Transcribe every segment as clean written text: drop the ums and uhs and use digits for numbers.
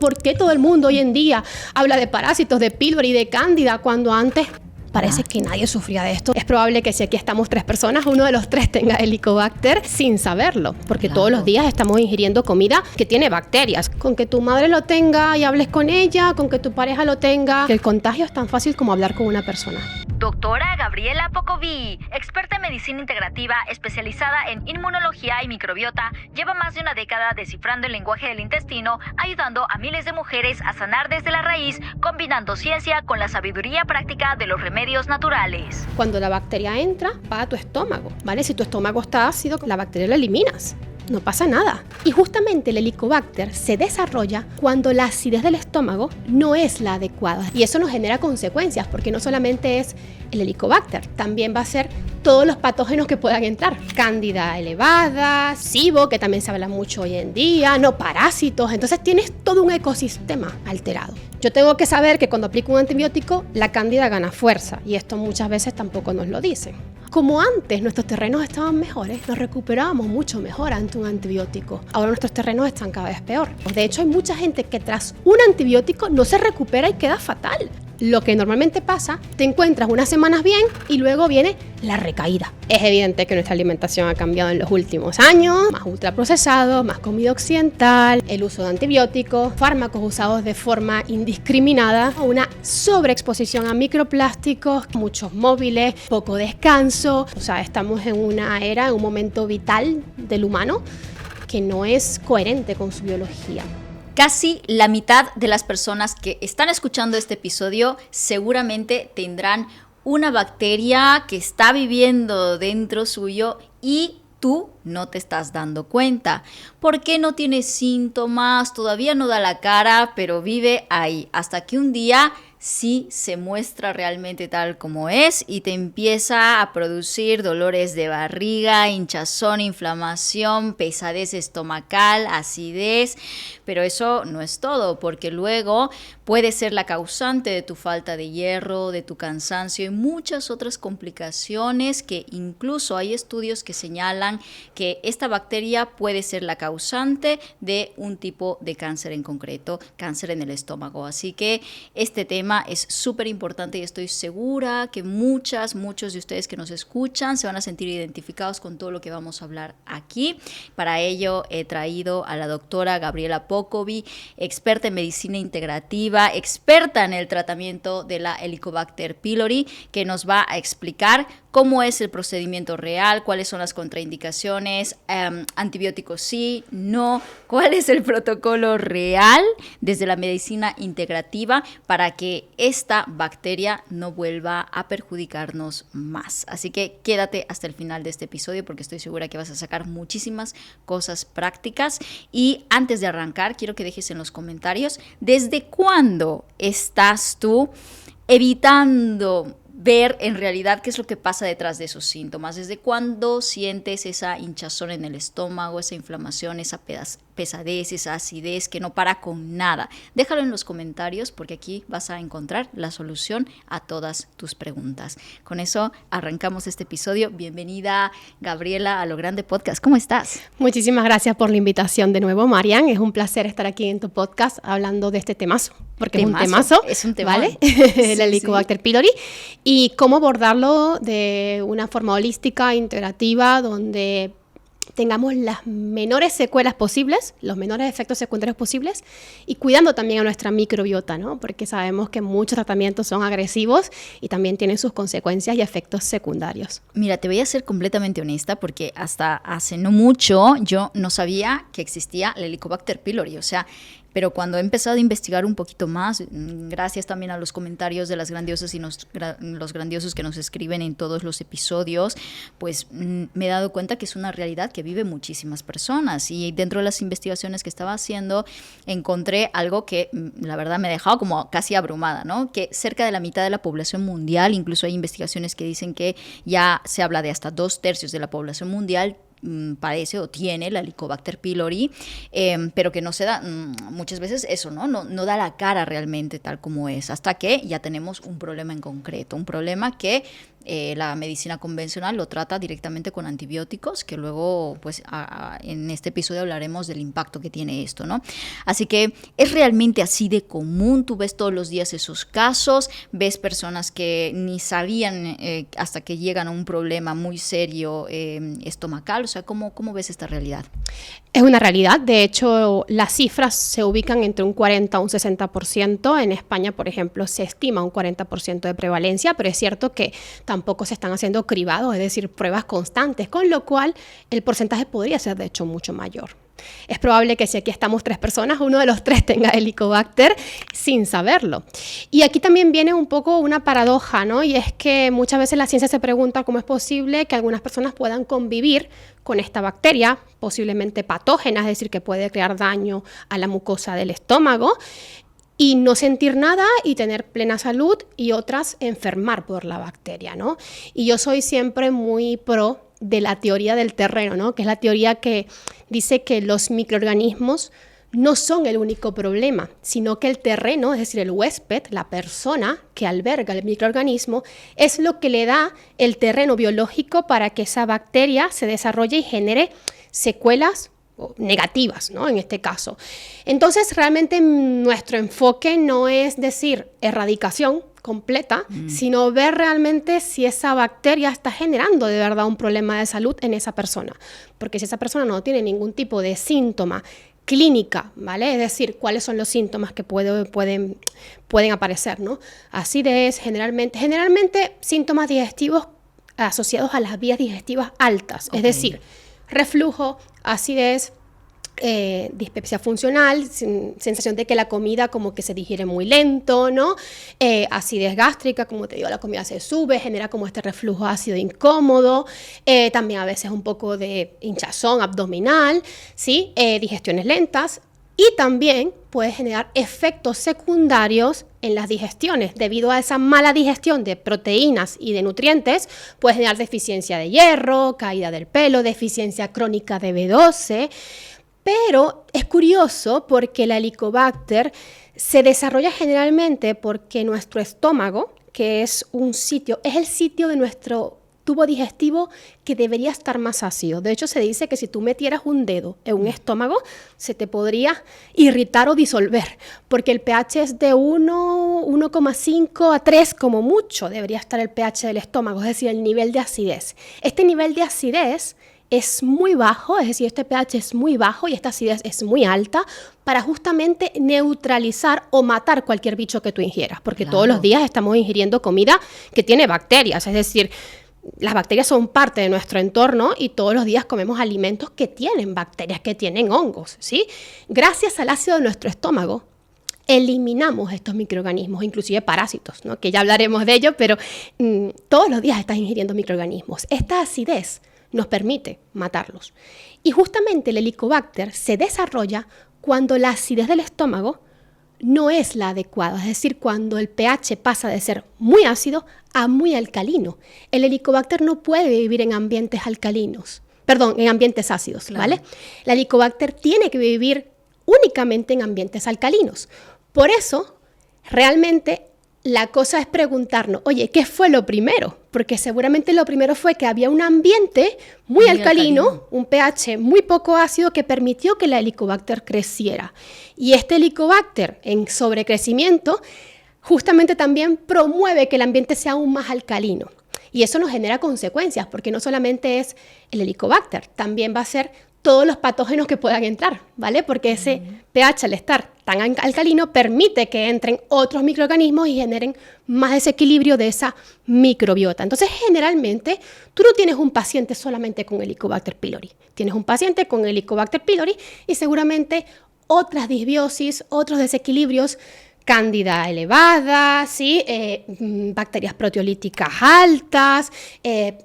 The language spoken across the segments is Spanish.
¿Por qué todo el mundo hoy en día habla de parásitos, de pílori y de cándida cuando antes parece que nadie sufría de esto? Es probable que si aquí estamos 3 personas, uno de los 3 tenga Helicobacter sin saberlo, porque todos los días estamos ingiriendo comida que tiene bacterias. Con que tu madre lo tenga y hables con ella, con que tu pareja lo tenga, que el contagio es tan fácil como hablar con una persona. Doctora Gabriela Pocoví, experta en medicina integrativa especializada en inmunología y microbiota, lleva más de una década descifrando el lenguaje del intestino, ayudando a miles de mujeres a sanar desde la raíz, combinando ciencia con la sabiduría práctica de los remedios naturales. Cuando la bacteria entra, va a tu estómago, ¿vale? Si tu estómago está ácido, la bacteria la eliminas. No pasa nada. Y justamente el Helicobacter se desarrolla cuando la acidez del estómago no es la adecuada. Y eso nos genera consecuencias, porque no solamente es el Helicobacter, también va a ser todos los patógenos que puedan entrar. Cándida elevada, SIBO, que también se habla mucho hoy en día, no parásitos. Entonces tienes todo un ecosistema alterado. Yo tengo que saber que cuando aplico un antibiótico, la cándida gana fuerza. Y esto muchas veces tampoco nos lo dicen. Como antes nuestros terrenos estaban mejores, nos recuperábamos mucho mejor ante un antibiótico. Ahora nuestros terrenos están cada vez peor. De hecho, hay mucha gente que tras un antibiótico no se recupera y queda fatal. Lo que normalmente pasa, te encuentras unas semanas bien y luego viene la recaída. Es evidente que nuestra alimentación ha cambiado en los últimos años, más ultraprocesados, más comida occidental, el uso de antibióticos, fármacos usados de forma indiscriminada, una sobreexposición a microplásticos, muchos móviles, poco descanso. O sea, estamos en una era, en un momento vital del humano que no es coherente con su biología. Casi la mitad de las personas que están escuchando este episodio seguramente tendrán una bacteria que está viviendo dentro suyo y tú no te estás dando cuenta. ¿Por qué no tienes síntomas? Todavía no da la cara, pero vive ahí. Hasta que un día sí se muestra realmente tal como es y te empieza a producir dolores de barriga, hinchazón, inflamación, pesadez estomacal, acidez. Pero eso no es todo, porque luego puede ser la causante de tu falta de hierro, de tu cansancio y muchas otras complicaciones que incluso hay estudios que señalan que esta bacteria puede ser la causante de un tipo de cáncer en concreto, cáncer en el estómago. Así que este tema es súper importante y estoy segura que muchos de ustedes que nos escuchan se van a sentir identificados con todo lo que vamos a hablar aquí. Para ello he traído a la doctora Gabriela Pocoví, experta en medicina integrativa, experta en el tratamiento de la Helicobacter pylori, que nos va a explicar cómo es el procedimiento real, cuáles son las contraindicaciones, antibióticos sí, no, cuál es el protocolo real desde la medicina integrativa para que esta bacteria no vuelva a perjudicarnos más. Así que quédate hasta el final de este episodio porque estoy segura que vas a sacar muchísimas cosas prácticas. Y antes de arrancar, quiero que dejes en los comentarios ¿desde cuándo estás tú evitando ver en realidad qué es lo que pasa detrás de esos síntomas? ¿Desde cuándo sientes esa hinchazón en el estómago, esa inflamación, esa pesadez, esa acidez que no para con nada? Déjalo en los comentarios porque aquí vas a encontrar la solución a todas tus preguntas. Con eso arrancamos este episodio. Bienvenida, Gabriela, a Lo Grande Podcast. ¿Cómo estás? Muchísimas gracias por la invitación de nuevo, Marian. Es un placer estar aquí en tu podcast hablando de este temazo, porque es un temazo, ¿vale? El Helicobacter pylori. Y cómo abordarlo de una forma holística, integrativa, donde tengamos las menores secuelas posibles, los menores efectos secundarios posibles y cuidando también a nuestra microbiota, ¿no? Porque sabemos que muchos tratamientos son agresivos y también tienen sus consecuencias y efectos secundarios. Mira, te voy a ser completamente honesta porque hasta hace no mucho yo no sabía que existía el Helicobacter pylori, o sea, pero cuando he empezado a investigar un poquito más, gracias también a los comentarios de las grandiosas y los grandiosos que nos escriben en todos los episodios, pues me he dado cuenta que es una realidad que vive muchísimas personas. Y dentro de las investigaciones que estaba haciendo, encontré algo que la verdad me ha dejado como casi abrumada, ¿no? Que cerca de la mitad de la población mundial, incluso hay investigaciones que dicen que ya se habla de hasta 2/3 de la población mundial, padece o tiene la Helicobacter pylori, pero que no se da muchas veces eso, no da la cara realmente tal como es, hasta que ya tenemos un problema en concreto, un problema que la medicina convencional lo trata directamente con antibióticos, que luego pues en este episodio hablaremos del impacto que tiene esto, ¿no? Así que es realmente así de común. Tú ves todos los días esos casos, ves personas que ni sabían hasta que llegan a un problema muy serio estomacal. O sea, ¿cómo ves esta realidad? Es una realidad. De hecho, las cifras se ubican entre un 40 a un 60%. En España, por ejemplo, se estima un 40% de prevalencia, pero es cierto que tampoco se están haciendo cribados, es decir, pruebas constantes, con lo cual el porcentaje podría ser, de hecho, mucho mayor. Es probable que si aquí estamos 3 personas, uno de los 3 tenga Helicobacter sin saberlo. Y aquí también viene un poco una paradoja, ¿no? Y es que muchas veces la ciencia se pregunta cómo es posible que algunas personas puedan convivir con esta bacteria, posiblemente patógena, es decir, que puede crear daño a la mucosa del estómago, y no sentir nada y tener plena salud, y otras enfermar por la bacteria, ¿no? Y yo soy siempre muy pro de la teoría del terreno, ¿no? Que es la teoría que dice que los microorganismos no son el único problema, sino que el terreno, es decir, el huésped, la persona que alberga el microorganismo, es lo que le da el terreno biológico para que esa bacteria se desarrolle y genere secuelas negativas, ¿no? En este caso. Entonces, realmente nuestro enfoque no es decir erradicación completa, sino ver realmente si esa bacteria está generando de verdad un problema de salud en esa persona. Porque si esa persona no tiene ningún tipo de síntoma clínica, ¿vale? Es decir, cuáles son los síntomas que pueden aparecer, ¿no? Acidez, generalmente síntomas digestivos asociados a las vías digestivas altas, es decir, reflujo, acidez, dispepsia funcional, sensación de que la comida como que se digiere muy lento, ¿no? Acidez gástrica, como te digo, la comida se sube, genera como este reflujo ácido incómodo, también a veces un poco de hinchazón abdominal, ¿sí? Digestiones lentas, y también puede generar efectos secundarios en las digestiones. Debido a esa mala digestión de proteínas y de nutrientes, puede generar deficiencia de hierro, caída del pelo, deficiencia crónica de B12. Pero es curioso porque la Helicobacter se desarrolla generalmente porque nuestro estómago, que es el sitio de nuestro tubo digestivo que debería estar más ácido. De hecho, se dice que si tú metieras un dedo en un estómago, se te podría irritar o disolver, porque el pH es de 1,5 a 3 como mucho, debería estar el pH del estómago, es decir, el nivel de acidez. Este nivel de acidez es muy bajo, es decir, este pH es muy bajo y esta acidez es muy alta para justamente neutralizar o matar cualquier bicho que tú ingieras, porque todos los días estamos ingiriendo comida que tiene bacterias, es decir, las bacterias son parte de nuestro entorno y todos los días comemos alimentos que tienen bacterias, que tienen hongos, ¿sí? Gracias al ácido de nuestro estómago, eliminamos estos microorganismos, inclusive parásitos, ¿no? Que ya hablaremos de ello, pero todos los días estás ingiriendo microorganismos. Esta acidez nos permite matarlos. Y justamente el Helicobacter se desarrolla cuando la acidez del estómago no es la adecuada, es decir, cuando el pH pasa de ser muy ácido a muy alcalino. El Helicobacter no puede vivir en ambientes en ambientes ácidos, ¿vale? La Helicobacter tiene que vivir únicamente en ambientes alcalinos. Por eso, realmente, la cosa es preguntarnos, oye, ¿qué fue lo primero? Porque seguramente lo primero fue que había un ambiente muy alcalino, un pH muy poco ácido que permitió que la Helicobacter creciera. Y este Helicobacter en sobrecrecimiento justamente también promueve que el ambiente sea aún más alcalino. Y eso nos genera consecuencias, porque no solamente es el Helicobacter, también va a ser todos los patógenos que puedan entrar, ¿vale? Porque ese pH al estar tan alcalino permite que entren otros microorganismos y generen más desequilibrio de esa microbiota. Entonces, generalmente, tú no tienes un paciente solamente con Helicobacter pylori. Tienes un paciente con Helicobacter pylori y seguramente otras disbiosis, otros desequilibrios, cándida elevada, ¿sí? Bacterias proteolíticas altas,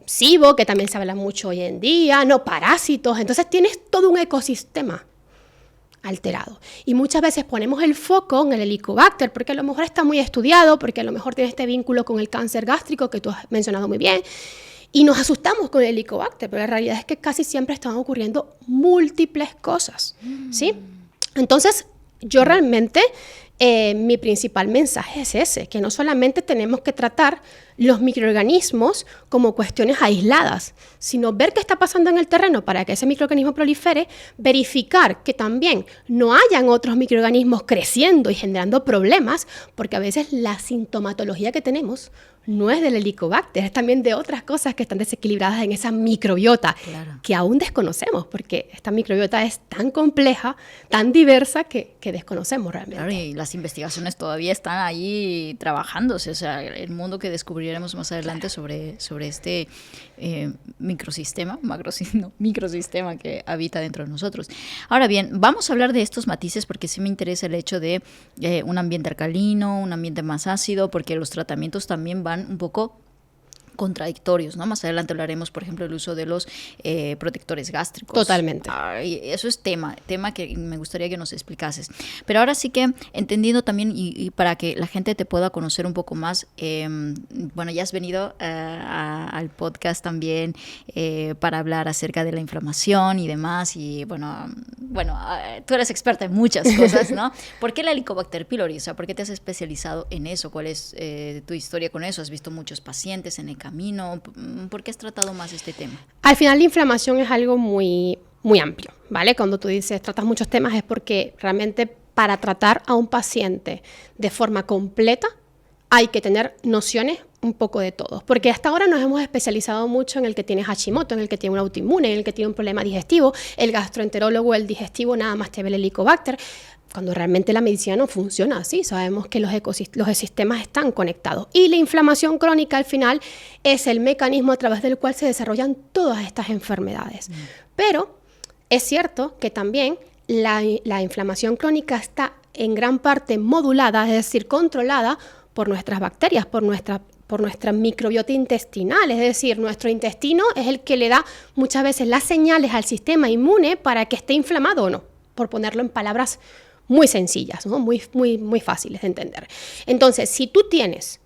SIBO, que también se habla mucho hoy en día, no parásitos. Entonces tienes todo un ecosistema alterado. Y muchas veces ponemos el foco en el Helicobacter porque a lo mejor está muy estudiado, porque a lo mejor tiene este vínculo con el cáncer gástrico que tú has mencionado muy bien. Y nos asustamos con el Helicobacter, pero la realidad es que casi siempre están ocurriendo múltiples cosas, ¿sí? Entonces, yo realmente, mi principal mensaje es ese, que no solamente tenemos que tratar los microorganismos como cuestiones aisladas, sino ver qué está pasando en el terreno para que ese microorganismo prolifere, verificar que también no hayan otros microorganismos creciendo y generando problemas, porque a veces la sintomatología que tenemos no es del Helicobacter, es también de otras cosas que están desequilibradas en esa microbiota, claro, que aún desconocemos, porque esta microbiota es tan compleja, tan diversa, que desconocemos realmente. Claro, y las investigaciones todavía están ahí trabajándose, o sea, el mundo que descubriremos más adelante, claro, sobre este microsistema que habita dentro de nosotros. Ahora bien, vamos a hablar de estos matices porque sí me interesa el hecho de un ambiente alcalino, un ambiente más ácido, porque los tratamientos también van un poco contradictorios, ¿no? Más adelante hablaremos, por ejemplo, del uso de los protectores gástricos. Totalmente. Eso es tema que me gustaría que nos explicases. Pero ahora sí que, entendiendo también, y para que la gente te pueda conocer un poco más, bueno, ya has venido al podcast también para hablar acerca de la inflamación y demás, y bueno, tú eres experta en muchas cosas, ¿no? ¿Por qué la Helicobacter pylori? O sea, ¿por qué te has especializado en eso? ¿Cuál es tu historia con eso? ¿Has visto muchos pacientes en el camino? ¿Por qué has tratado más este tema? Al final la inflamación es algo muy, muy amplio, ¿vale? Cuando tú dices tratas muchos temas es porque realmente para tratar a un paciente de forma completa hay que tener nociones un poco de todos, porque hasta ahora nos hemos especializado mucho en el que tiene Hashimoto, en el que tiene un autoinmune, en el que tiene un problema digestivo, el gastroenterólogo, el digestivo nada más te ve el Helicobacter, cuando realmente la medicina no funciona así. Sabemos que los ecosistemas están conectados y la inflamación crónica al final es el mecanismo a través del cual se desarrollan todas estas enfermedades. Pero es cierto que también la inflamación crónica está en gran parte modulada, es decir, controlada por nuestras bacterias, por nuestra microbiota intestinal, es decir, nuestro intestino es el que le da muchas veces las señales al sistema inmune para que esté inflamado o no, por ponerlo en palabras muy sencillas, ¿no? Muy fáciles de entender. Entonces, si tú tienes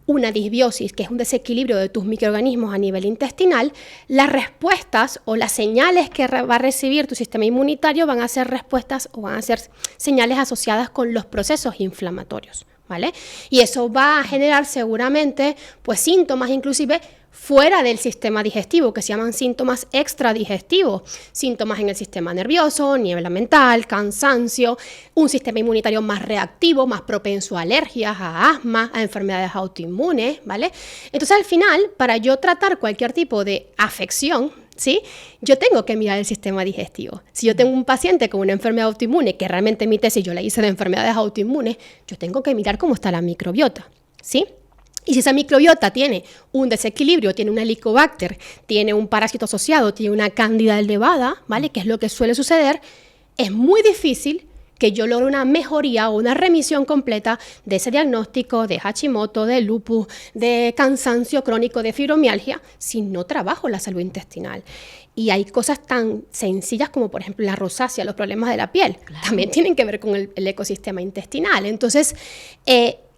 una disbiosis, que es un desequilibrio de tus microorganismos a nivel intestinal, las respuestas o las señales que va a recibir tu sistema inmunitario van a ser respuestas o van a ser señales asociadas con los procesos inflamatorios, ¿vale? Y eso va a generar seguramente pues síntomas inclusive fuera del sistema digestivo, que se llaman síntomas extradigestivos, síntomas en el sistema nervioso, niebla mental, cansancio, un sistema inmunitario más reactivo, más propenso a alergias, a asma, a enfermedades autoinmunes, ¿vale? Entonces, al final, para yo tratar cualquier tipo de afección, ¿sí? Yo tengo que mirar el sistema digestivo. Si yo tengo un paciente con una enfermedad autoinmune, que realmente mi tesis yo la hice de enfermedades autoinmunes, yo tengo que mirar cómo está la microbiota, ¿sí? Y si esa microbiota tiene un desequilibrio, tiene un Helicobacter, tiene un parásito asociado, tiene una cándida elevada, ¿vale? Que es lo que suele suceder, es muy difícil que yo logre una mejoría o una remisión completa de ese diagnóstico de Hashimoto, de lupus, de cansancio crónico, de fibromialgia, si no trabajo la salud intestinal. Y hay cosas tan sencillas como, por ejemplo, la rosácea, los problemas de la piel, claro, también tienen que ver con el ecosistema intestinal. Entonces,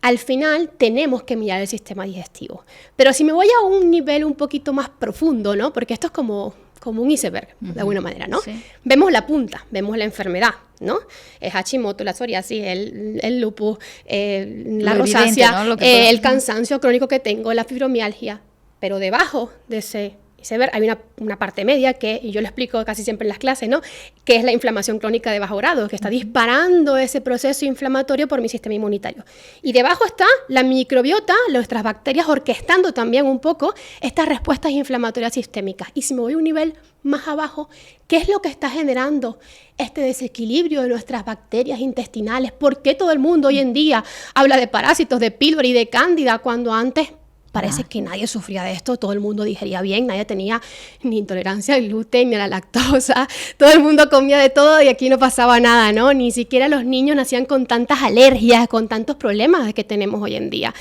al final tenemos que mirar el sistema digestivo. Pero si me voy a un nivel un poquito más profundo, ¿no? Porque esto es como un iceberg, de alguna manera, ¿no? Sí. Vemos la punta, vemos la enfermedad, ¿no? El Hashimoto, la psoriasis, el lupus, la rosácea, ¿no? El cansancio crónico que tengo, la fibromialgia. Pero debajo de ese iceberg hay una parte media que, y yo lo explico casi siempre en las clases, ¿no? Que es la inflamación crónica de bajo grado, que está disparando ese proceso inflamatorio por mi sistema inmunitario. Y debajo está la microbiota, nuestras bacterias orquestando también un poco estas respuestas inflamatorias sistémicas. Y si me voy a un nivel más abajo, ¿qué es lo que está generando este desequilibrio de nuestras bacterias intestinales? ¿Por qué todo el mundo hoy en día habla de parásitos, de pylori, de cándida, cuando antes parece que nadie sufría de esto, todo el mundo digería bien, nadie tenía ni intolerancia al gluten ni a la lactosa, todo el mundo comía de todo y aquí no pasaba nada, ¿no? Ni siquiera los niños nacían con tantas alergias, con tantos problemas que tenemos hoy en día.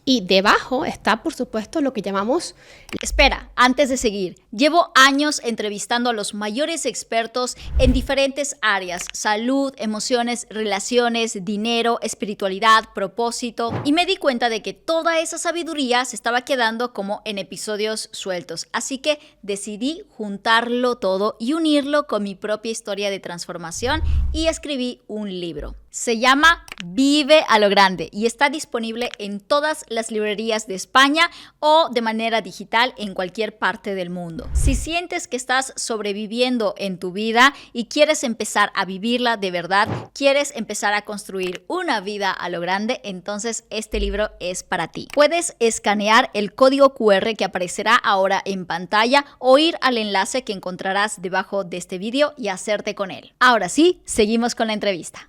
Y debajo está, por supuesto, lo que llamamos... Espera, antes de seguir, llevo años entrevistando a los mayores expertos en diferentes áreas: salud, emociones, relaciones, dinero, espiritualidad, propósito, y me di cuenta de que toda esa sabiduría se estaba quedando como en episodios sueltos. Así que decidí juntarlo todo y unirlo con mi propia historia de transformación y escribí un libro. Se llama Vive a lo Grande y está disponible en todas las librerías de España o de manera digital en cualquier parte del mundo. Si sientes que estás sobreviviendo en tu vida y quieres empezar a vivirla de verdad, quieres empezar a construir una vida a lo grande, entonces este libro es para ti. Puedes escanear el código QR que aparecerá ahora en pantalla o ir al enlace que encontrarás debajo de este video y hacerte con él. Ahora sí, seguimos con la entrevista.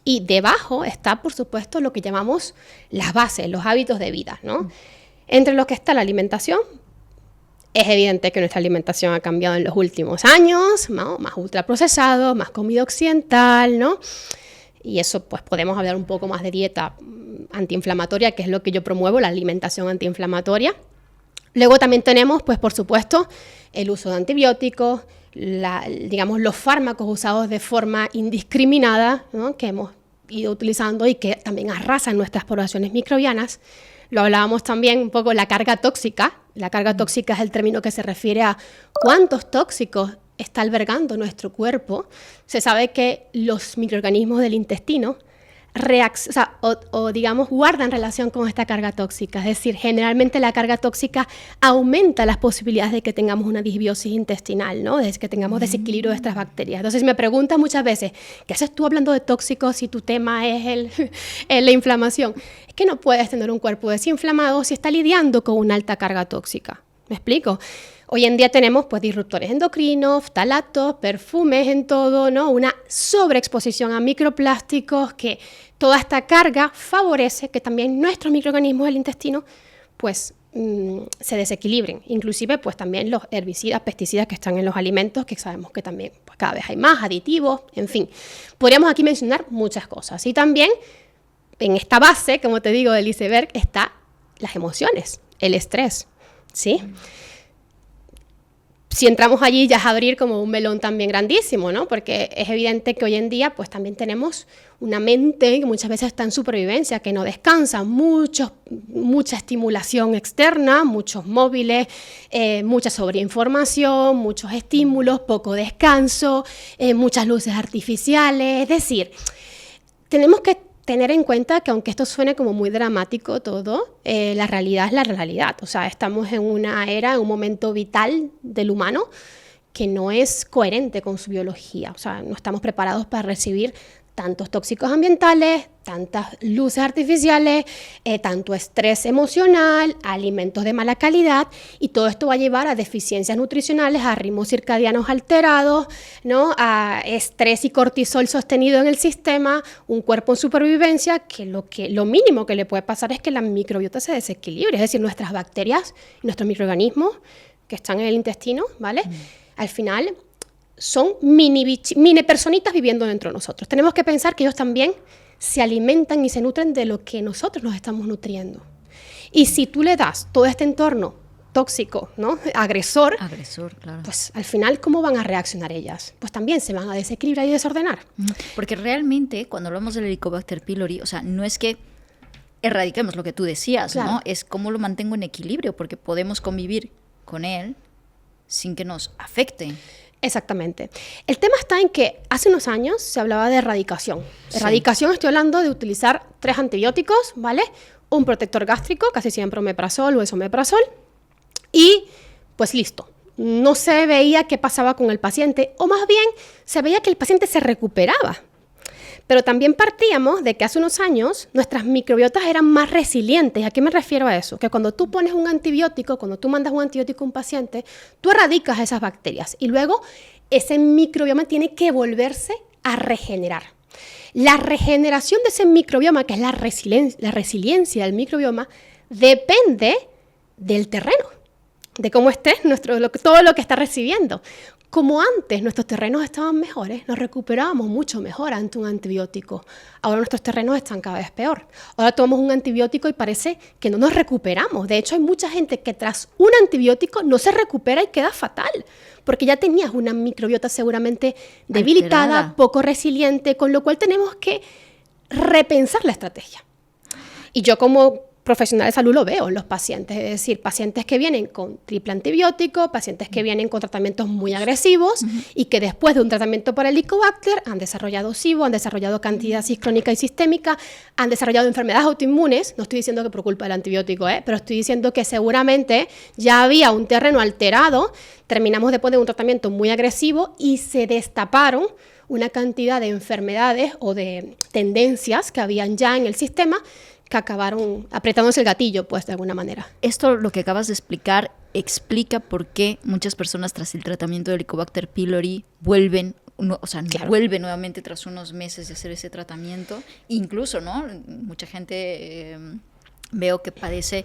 Y debajo está, por supuesto, lo que llamamos las bases, los hábitos de vida, ¿no? Entre los que está la alimentación. Es evidente que nuestra alimentación ha cambiado en los últimos años, ¿no? Más ultraprocesado, más comida occidental, ¿no? Y eso, pues podemos hablar un poco más de dieta antiinflamatoria, que es lo que yo promuevo, la alimentación antiinflamatoria. Luego también tenemos, pues por supuesto, el uso de antibióticos, digamos, los fármacos usados de forma indiscriminada, ¿no? Que hemos ido utilizando y que también arrasan nuestras poblaciones microbianas. Lo hablábamos también un poco, la carga tóxica. La carga tóxica es el término que se refiere a cuántos tóxicos está albergando nuestro cuerpo. Se sabe que los microorganismos del intestino digamos, guardan relación con esta carga tóxica. Es decir, generalmente la carga tóxica aumenta las posibilidades de que tengamos una disbiosis intestinal, ¿no? De que tengamos desequilibrio de estas bacterias. Entonces me preguntan muchas veces, ¿qué haces tú hablando de tóxicos si tu tema es la inflamación? Es que no puedes tener un cuerpo desinflamado si está lidiando con una alta carga tóxica. ¿Me explico? Hoy en día tenemos pues disruptores endocrinos, ftalatos, perfumes en todo, ¿no? Una sobreexposición a microplásticos, que toda esta carga favorece que también nuestros microorganismos del intestino pues se desequilibren. Inclusive pues también los herbicidas, pesticidas que están en los alimentos, que sabemos que también pues, cada vez hay más aditivos, en fin. Podríamos aquí mencionar muchas cosas. Y también en esta base, como te digo, del iceberg, está las emociones, el estrés, ¿sí? Si entramos allí ya es abrir como un melón también grandísimo, ¿no? Porque es evidente que hoy en día pues también tenemos una mente que muchas veces está en supervivencia, que no descansa, mucha estimulación externa, muchos móviles, mucha sobreinformación, muchos estímulos, poco descanso, muchas luces artificiales. Es decir, tenemos que tener en cuenta que aunque esto suene como muy dramático todo, la realidad es la realidad. O sea, estamos en una era, en un momento vital del humano que no es coherente con su biología. O sea, no estamos preparados para recibir tantos tóxicos ambientales, tantas luces artificiales, tanto estrés emocional, alimentos de mala calidad, y todo esto va a llevar a deficiencias nutricionales, a ritmos circadianos alterados, ¿no? A estrés y cortisol sostenido en el sistema, un cuerpo en supervivencia, que lo mínimo que le puede pasar es que la microbiota se desequilibre, es decir, nuestras bacterias, nuestros microorganismos que están en el intestino, ¿vale? Al final son mini personitas viviendo dentro de nosotros. Tenemos que pensar que ellos también se alimentan y se nutren de lo que nosotros nos estamos nutriendo. Y si tú le das todo este entorno tóxico, ¿no? Agresor, claro. Pues al final, ¿cómo van a reaccionar ellas? Pues también se van a desequilibrar y desordenar. Porque realmente, cuando hablamos del Helicobacter pylori, o sea, no es que erradiquemos lo que tú decías, claro, ¿no? Es cómo lo mantengo en equilibrio, porque podemos convivir con él sin que nos afecte. Exactamente. El tema está en que hace unos años se hablaba de erradicación. Sí. Erradicación, estoy hablando de utilizar 3 antibióticos, ¿vale? Un protector gástrico, casi siempre omeprazol o esomeprazol, y pues listo. No se veía qué pasaba con el paciente, o más bien se veía que el paciente se recuperaba. Pero también partíamos de que hace unos años nuestras microbiotas eran más resilientes. ¿A qué me refiero a eso? Que cuando tú pones un antibiótico, cuando tú mandas un antibiótico a un paciente, tú erradicas esas bacterias y luego ese microbioma tiene que volverse a regenerar. La regeneración de ese microbioma, que es la resiliencia del microbioma, depende del terreno, de cómo esté todo lo que está recibiendo. Como antes nuestros terrenos estaban mejores, nos recuperábamos mucho mejor ante un antibiótico. Ahora nuestros terrenos están cada vez peor. Ahora tomamos un antibiótico y parece que no nos recuperamos. De hecho, hay mucha gente que tras un antibiótico no se recupera y queda fatal, porque ya tenías una microbiota seguramente debilitada, alterada, poco resiliente, con lo cual tenemos que repensar la estrategia. Y yo como profesional de salud lo veo en los pacientes, es decir, pacientes que vienen con triple antibiótico, pacientes que vienen con tratamientos muy agresivos y que después de un tratamiento para el Helicobacter han desarrollado SIBO, han desarrollado candidiasis crónica y sistémica, han desarrollado enfermedades autoinmunes. No estoy diciendo que por culpa del antibiótico, pero estoy diciendo que seguramente ya había un terreno alterado, terminamos después de un tratamiento muy agresivo y se destaparon una cantidad de enfermedades o de tendencias que habían ya en el sistema que acabaron apretándose el gatillo, pues, de alguna manera. Esto, lo que acabas de explicar, explica por qué muchas personas tras el tratamiento de Helicobacter pylori vuelven nuevamente tras unos meses de hacer ese tratamiento. Incluso, ¿no? Mucha gente veo que padece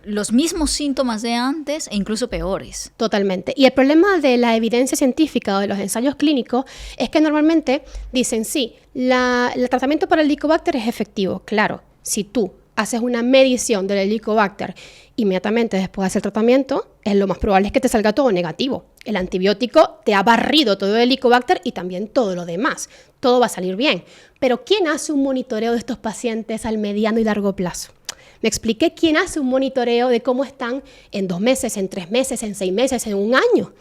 los mismos síntomas de antes e incluso peores. Totalmente. Y el problema de la evidencia científica o de los ensayos clínicos es que normalmente dicen, sí, el tratamiento para el Helicobacter es efectivo, claro. Si tú haces una medición del Helicobacter inmediatamente después de hacer tratamiento, lo más probable es que te salga todo negativo. El antibiótico te ha barrido todo el Helicobacter y también todo lo demás. Todo va a salir bien. Pero ¿quién hace un monitoreo de estos pacientes al mediano y largo plazo? Me expliqué quién hace un monitoreo de cómo están en 2 meses, en 3 meses, en 6 meses, en 1 año.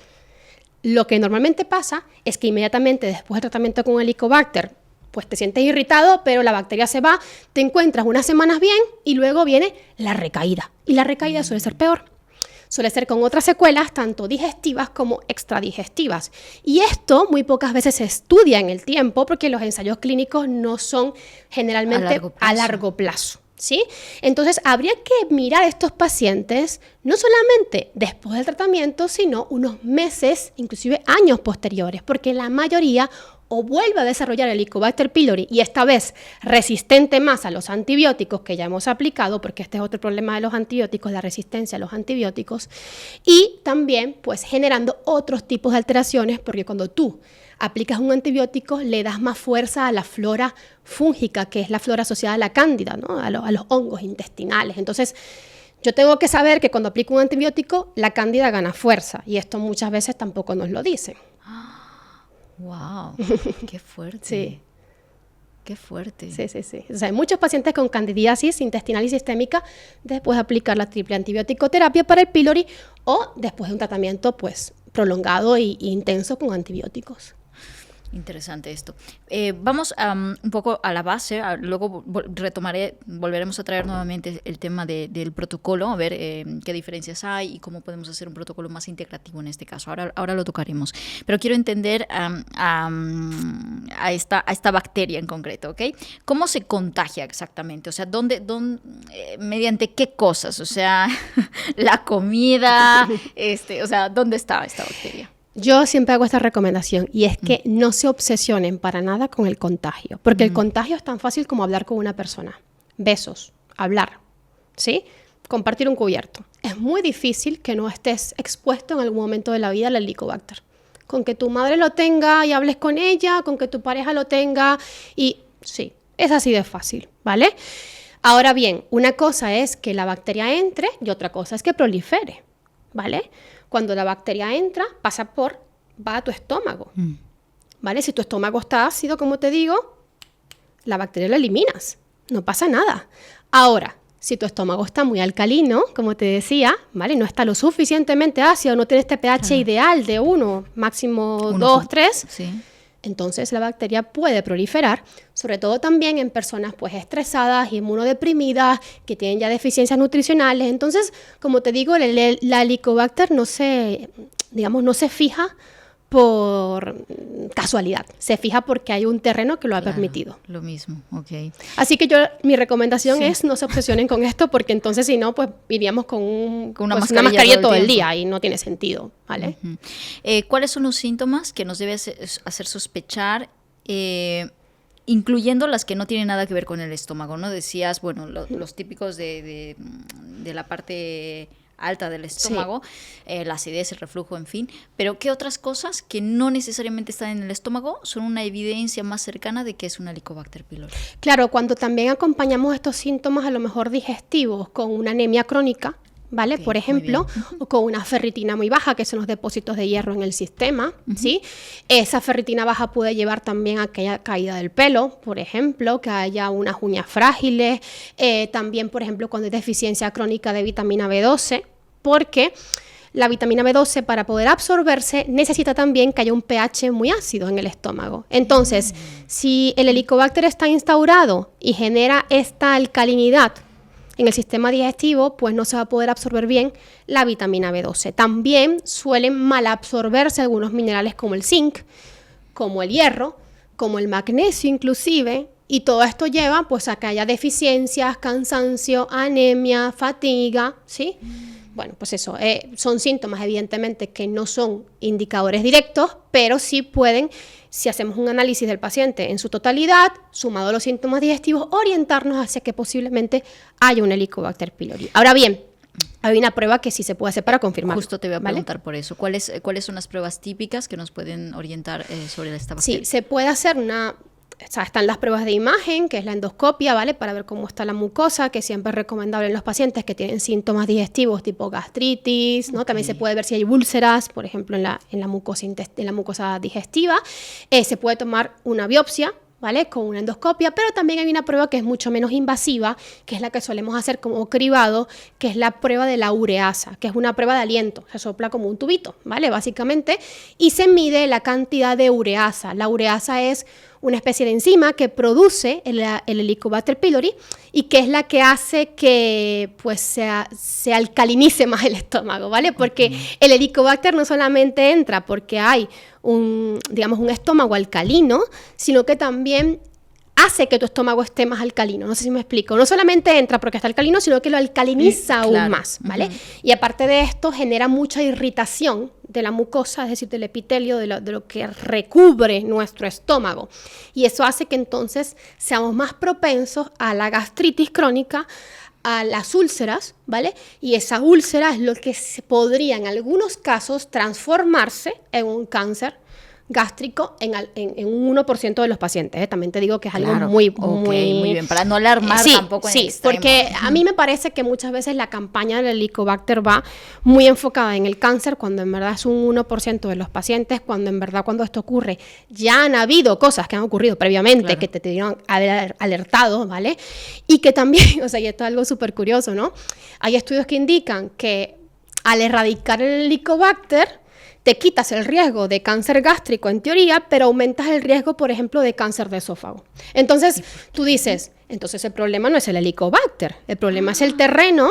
Lo que normalmente pasa es que inmediatamente después del tratamiento con el Helicobacter, pues te sientes irritado, pero la bacteria se va, te encuentras unas semanas bien y luego viene la recaída. Y la recaída suele ser peor. Suele ser con otras secuelas, tanto digestivas como extradigestivas. Y esto muy pocas veces se estudia en el tiempo porque los ensayos clínicos no son generalmente a largo plazo. ¿Sí? Entonces, habría que mirar a estos pacientes no solamente después del tratamiento, sino unos meses, inclusive años posteriores, porque la mayoría o vuelve a desarrollar el Helicobacter pylori y esta vez resistente más a los antibióticos que ya hemos aplicado, porque este es otro problema de los antibióticos, la resistencia a los antibióticos, y también pues generando otros tipos de alteraciones, porque cuando tú aplicas un antibiótico le das más fuerza a la flora fúngica, que es la flora asociada a la cándida, ¿no? a los hongos intestinales. Entonces, yo tengo que saber que cuando aplico un antibiótico, la cándida gana fuerza, y esto muchas veces tampoco nos lo dicen. ¡Wow! ¡Qué fuerte! Sí. ¡Qué fuerte! Sí. O sea, hay muchos pacientes con candidiasis intestinal y sistémica después de aplicar la triple antibiótico-terapia para el pylori o después de un tratamiento pues prolongado e intenso con antibióticos. Interesante esto. Vamos un poco a la base, luego volveremos a traer nuevamente el tema del protocolo, a ver qué diferencias hay y cómo podemos hacer un protocolo más integrativo en este caso. Ahora lo tocaremos. Pero quiero entender a esta bacteria en concreto, ¿ok? ¿Cómo se contagia exactamente? O sea, mediante qué cosas? O sea, la comida, o sea, ¿dónde está esta bacteria? Yo siempre hago esta recomendación y es que no se obsesionen para nada con el contagio, porque el contagio es tan fácil como hablar con una persona. Besos, hablar, ¿sí? Compartir un cubierto. Es muy difícil que no estés expuesto en algún momento de la vida al Helicobacter. Con que tu madre lo tenga y hables con ella, con que tu pareja lo tenga y sí, es así de fácil, ¿vale? Ahora bien, una cosa es que la bacteria entre y otra cosa es que prolifere, ¿vale? Cuando la bacteria entra, va a tu estómago, ¿vale? Si tu estómago está ácido, como te digo, la bacteria la eliminas, no pasa nada. Ahora, si tu estómago está muy alcalino, como te decía, ¿vale? No está lo suficientemente ácido, no tiene este pH ideal de 1, máximo 2, 3, sí. Entonces la bacteria puede proliferar, sobre todo también en personas pues estresadas, inmunodeprimidas, que tienen ya deficiencias nutricionales. Entonces, como te digo, la Helicobacter no se fija por casualidad, se fija porque hay un terreno que lo ha permitido. Lo mismo, ok. Así que mi recomendación es no se obsesionen con esto, porque entonces si no, pues iríamos con una mascarilla todo el día y no tiene sentido, ¿vale? Uh-huh. ¿Cuáles son los síntomas que nos debe hacer sospechar, incluyendo las que no tienen nada que ver con el estómago, ¿no? Decías, bueno, los típicos de la parte alta del estómago, la acidez, el reflujo, en fin. Pero ¿qué otras cosas que no necesariamente están en el estómago son una evidencia más cercana de que es una Helicobacter pylori? Claro, cuando también acompañamos estos síntomas a lo mejor digestivos con una anemia crónica, ¿vale? Okay, por ejemplo, o con una ferritina muy baja, que son los depósitos de hierro en el sistema, ¿sí? Esa ferritina baja puede llevar también a que haya caída del pelo, por ejemplo, que haya unas uñas frágiles, también, por ejemplo, cuando hay deficiencia crónica de vitamina B12, porque la vitamina B12, para poder absorberse, necesita también que haya un pH muy ácido en el estómago. Entonces, si el Helicobacter está instaurado y genera esta alcalinidad en el sistema digestivo, pues no se va a poder absorber bien la vitamina B12. También suelen malabsorberse algunos minerales como el zinc, como el hierro, como el magnesio inclusive, y todo esto lleva pues a que haya deficiencias, cansancio, anemia, fatiga, ¿sí? Bueno, pues eso, son síntomas evidentemente que no son indicadores directos, pero sí pueden, si hacemos un análisis del paciente en su totalidad, sumado a los síntomas digestivos, orientarnos hacia que posiblemente haya un Helicobacter pylori. Ahora bien, hay una prueba que sí se puede hacer para confirmar. Justo te voy a preguntar por eso. ¿Cuáles son las pruebas típicas que nos pueden orientar sobre esta bacteria? Sí, se puede hacer o sea, están las pruebas de imagen, que es la endoscopia, ¿vale? Para ver cómo está la mucosa, que siempre es recomendable en los pacientes que tienen síntomas digestivos tipo gastritis, ¿no? También se puede ver si hay úlceras, por ejemplo, en la mucosa digestiva. Se puede tomar una biopsia, ¿vale? Con una endoscopia, pero también hay una prueba que es mucho menos invasiva, que es la que solemos hacer como cribado, que es la prueba de la ureasa, que es una prueba de aliento, se sopla como un tubito, ¿vale? Básicamente, y se mide la cantidad de ureasa. La ureasa es una especie de enzima que produce el Helicobacter pylori y que es la que hace que pues se alcalinice más el estómago, ¿vale? Porque el Helicobacter no solamente entra porque hay un estómago alcalino, sino que también hace que tu estómago esté más alcalino. No sé si me explico. No solamente entra porque está alcalino, sino que lo alcaliniza aún más, ¿vale? Y aparte de esto, genera mucha irritación de la mucosa, es decir, del epitelio, de lo que recubre nuestro estómago. Y eso hace que entonces seamos más propensos a la gastritis crónica, a las úlceras, ¿vale? Y esa úlcera es lo que podría en algunos casos transformarse en un cáncer gástrico en un 1% de los pacientes. También te digo que es algo muy bien, para no alarmar tampoco en extremo. Porque a mí me parece que muchas veces la campaña del Helicobacter va muy enfocada en el cáncer, cuando en verdad es un 1% de los pacientes, cuando en verdad cuando esto ocurre ya han habido cosas que han ocurrido previamente, que te tenían haber alertado, ¿vale? Y que también, o sea, y esto es algo súper curioso, ¿no? Hay estudios que indican que al erradicar el Helicobacter te quitas el riesgo de cáncer gástrico en teoría, pero aumentas el riesgo, por ejemplo, de cáncer de esófago. Entonces, tú dices, entonces el problema no es el Helicobacter, el problema es el terreno,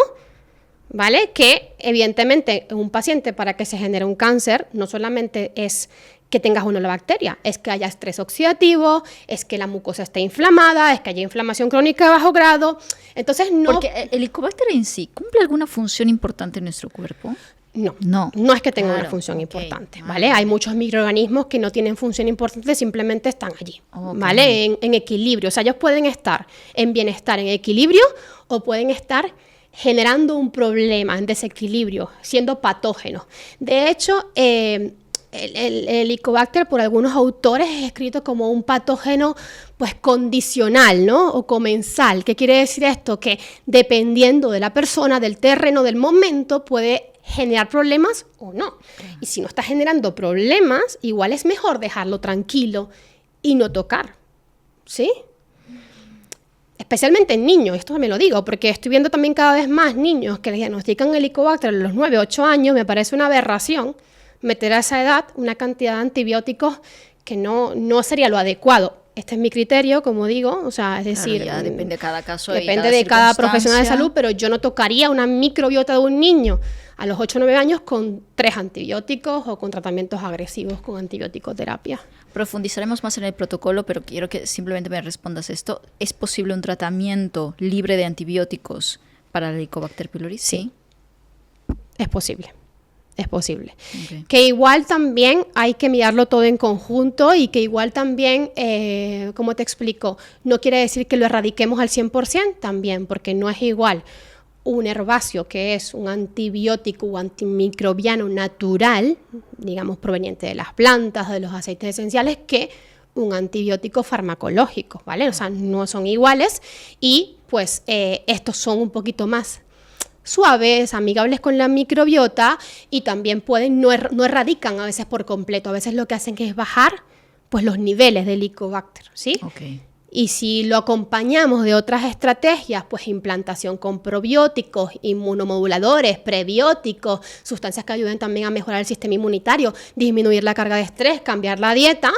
¿vale? Que evidentemente en un paciente, para que se genere un cáncer, no solamente es que tengas una la bacteria, es que haya estrés oxidativo, es que la mucosa esté inflamada, es que haya inflamación crónica de bajo grado. Entonces no... Porque el Helicobacter en sí, ¿cumple alguna función importante en nuestro cuerpo? No es que tenga una función importante, ¿vale? Hay muchos microorganismos que no tienen función importante, simplemente están allí, ¿vale? En equilibrio. O sea, ellos pueden estar en bienestar, en equilibrio, o pueden estar generando un problema, en desequilibrio, siendo patógenos. De hecho, el Helicobacter por algunos autores es escrito como un patógeno pues condicional, ¿no? O comensal. ¿Qué quiere decir esto? Que dependiendo de la persona, del terreno, del momento, puede generar problemas o no. Y si no está generando problemas, igual es mejor dejarlo tranquilo y no tocar, ¿sí? Especialmente en niños, esto también lo digo, porque estoy viendo también cada vez más niños que les diagnostican Helicobacter a los 9, 8 años, me parece una aberración meter a esa edad una cantidad de antibióticos que no sería lo adecuado. Este es mi criterio, como digo, o sea, es decir... Ya depende de cada caso. Depende de cada profesional de salud, pero yo no tocaría una microbiota de un niño a los 8 o 9 años con 3 antibióticos o con tratamientos agresivos con antibioticoterapia. Profundizaremos más en el protocolo, pero quiero que simplemente me respondas esto. ¿Es posible un tratamiento libre de antibióticos para el Helicobacter pylori? Sí. Es posible. Es posible. Okay. Que igual también hay que mirarlo todo en conjunto y que igual también, como te explico, no quiere decir que lo erradiquemos al 100% también, porque no es igual un herbáceo que es un antibiótico o antimicrobiano natural, digamos proveniente de las plantas, de los aceites esenciales, que un antibiótico farmacológico, ¿vale? O sea, no son iguales y pues estos son un poquito más suaves, amigables con la microbiota y también no erradican a veces por completo, a veces lo que hacen que es bajar pues los niveles de Helicobacter, ¿sí? Okay. Y si lo acompañamos de otras estrategias, pues implantación con probióticos, inmunomoduladores, prebióticos, sustancias que ayuden también a mejorar el sistema inmunitario, disminuir la carga de estrés, cambiar la dieta,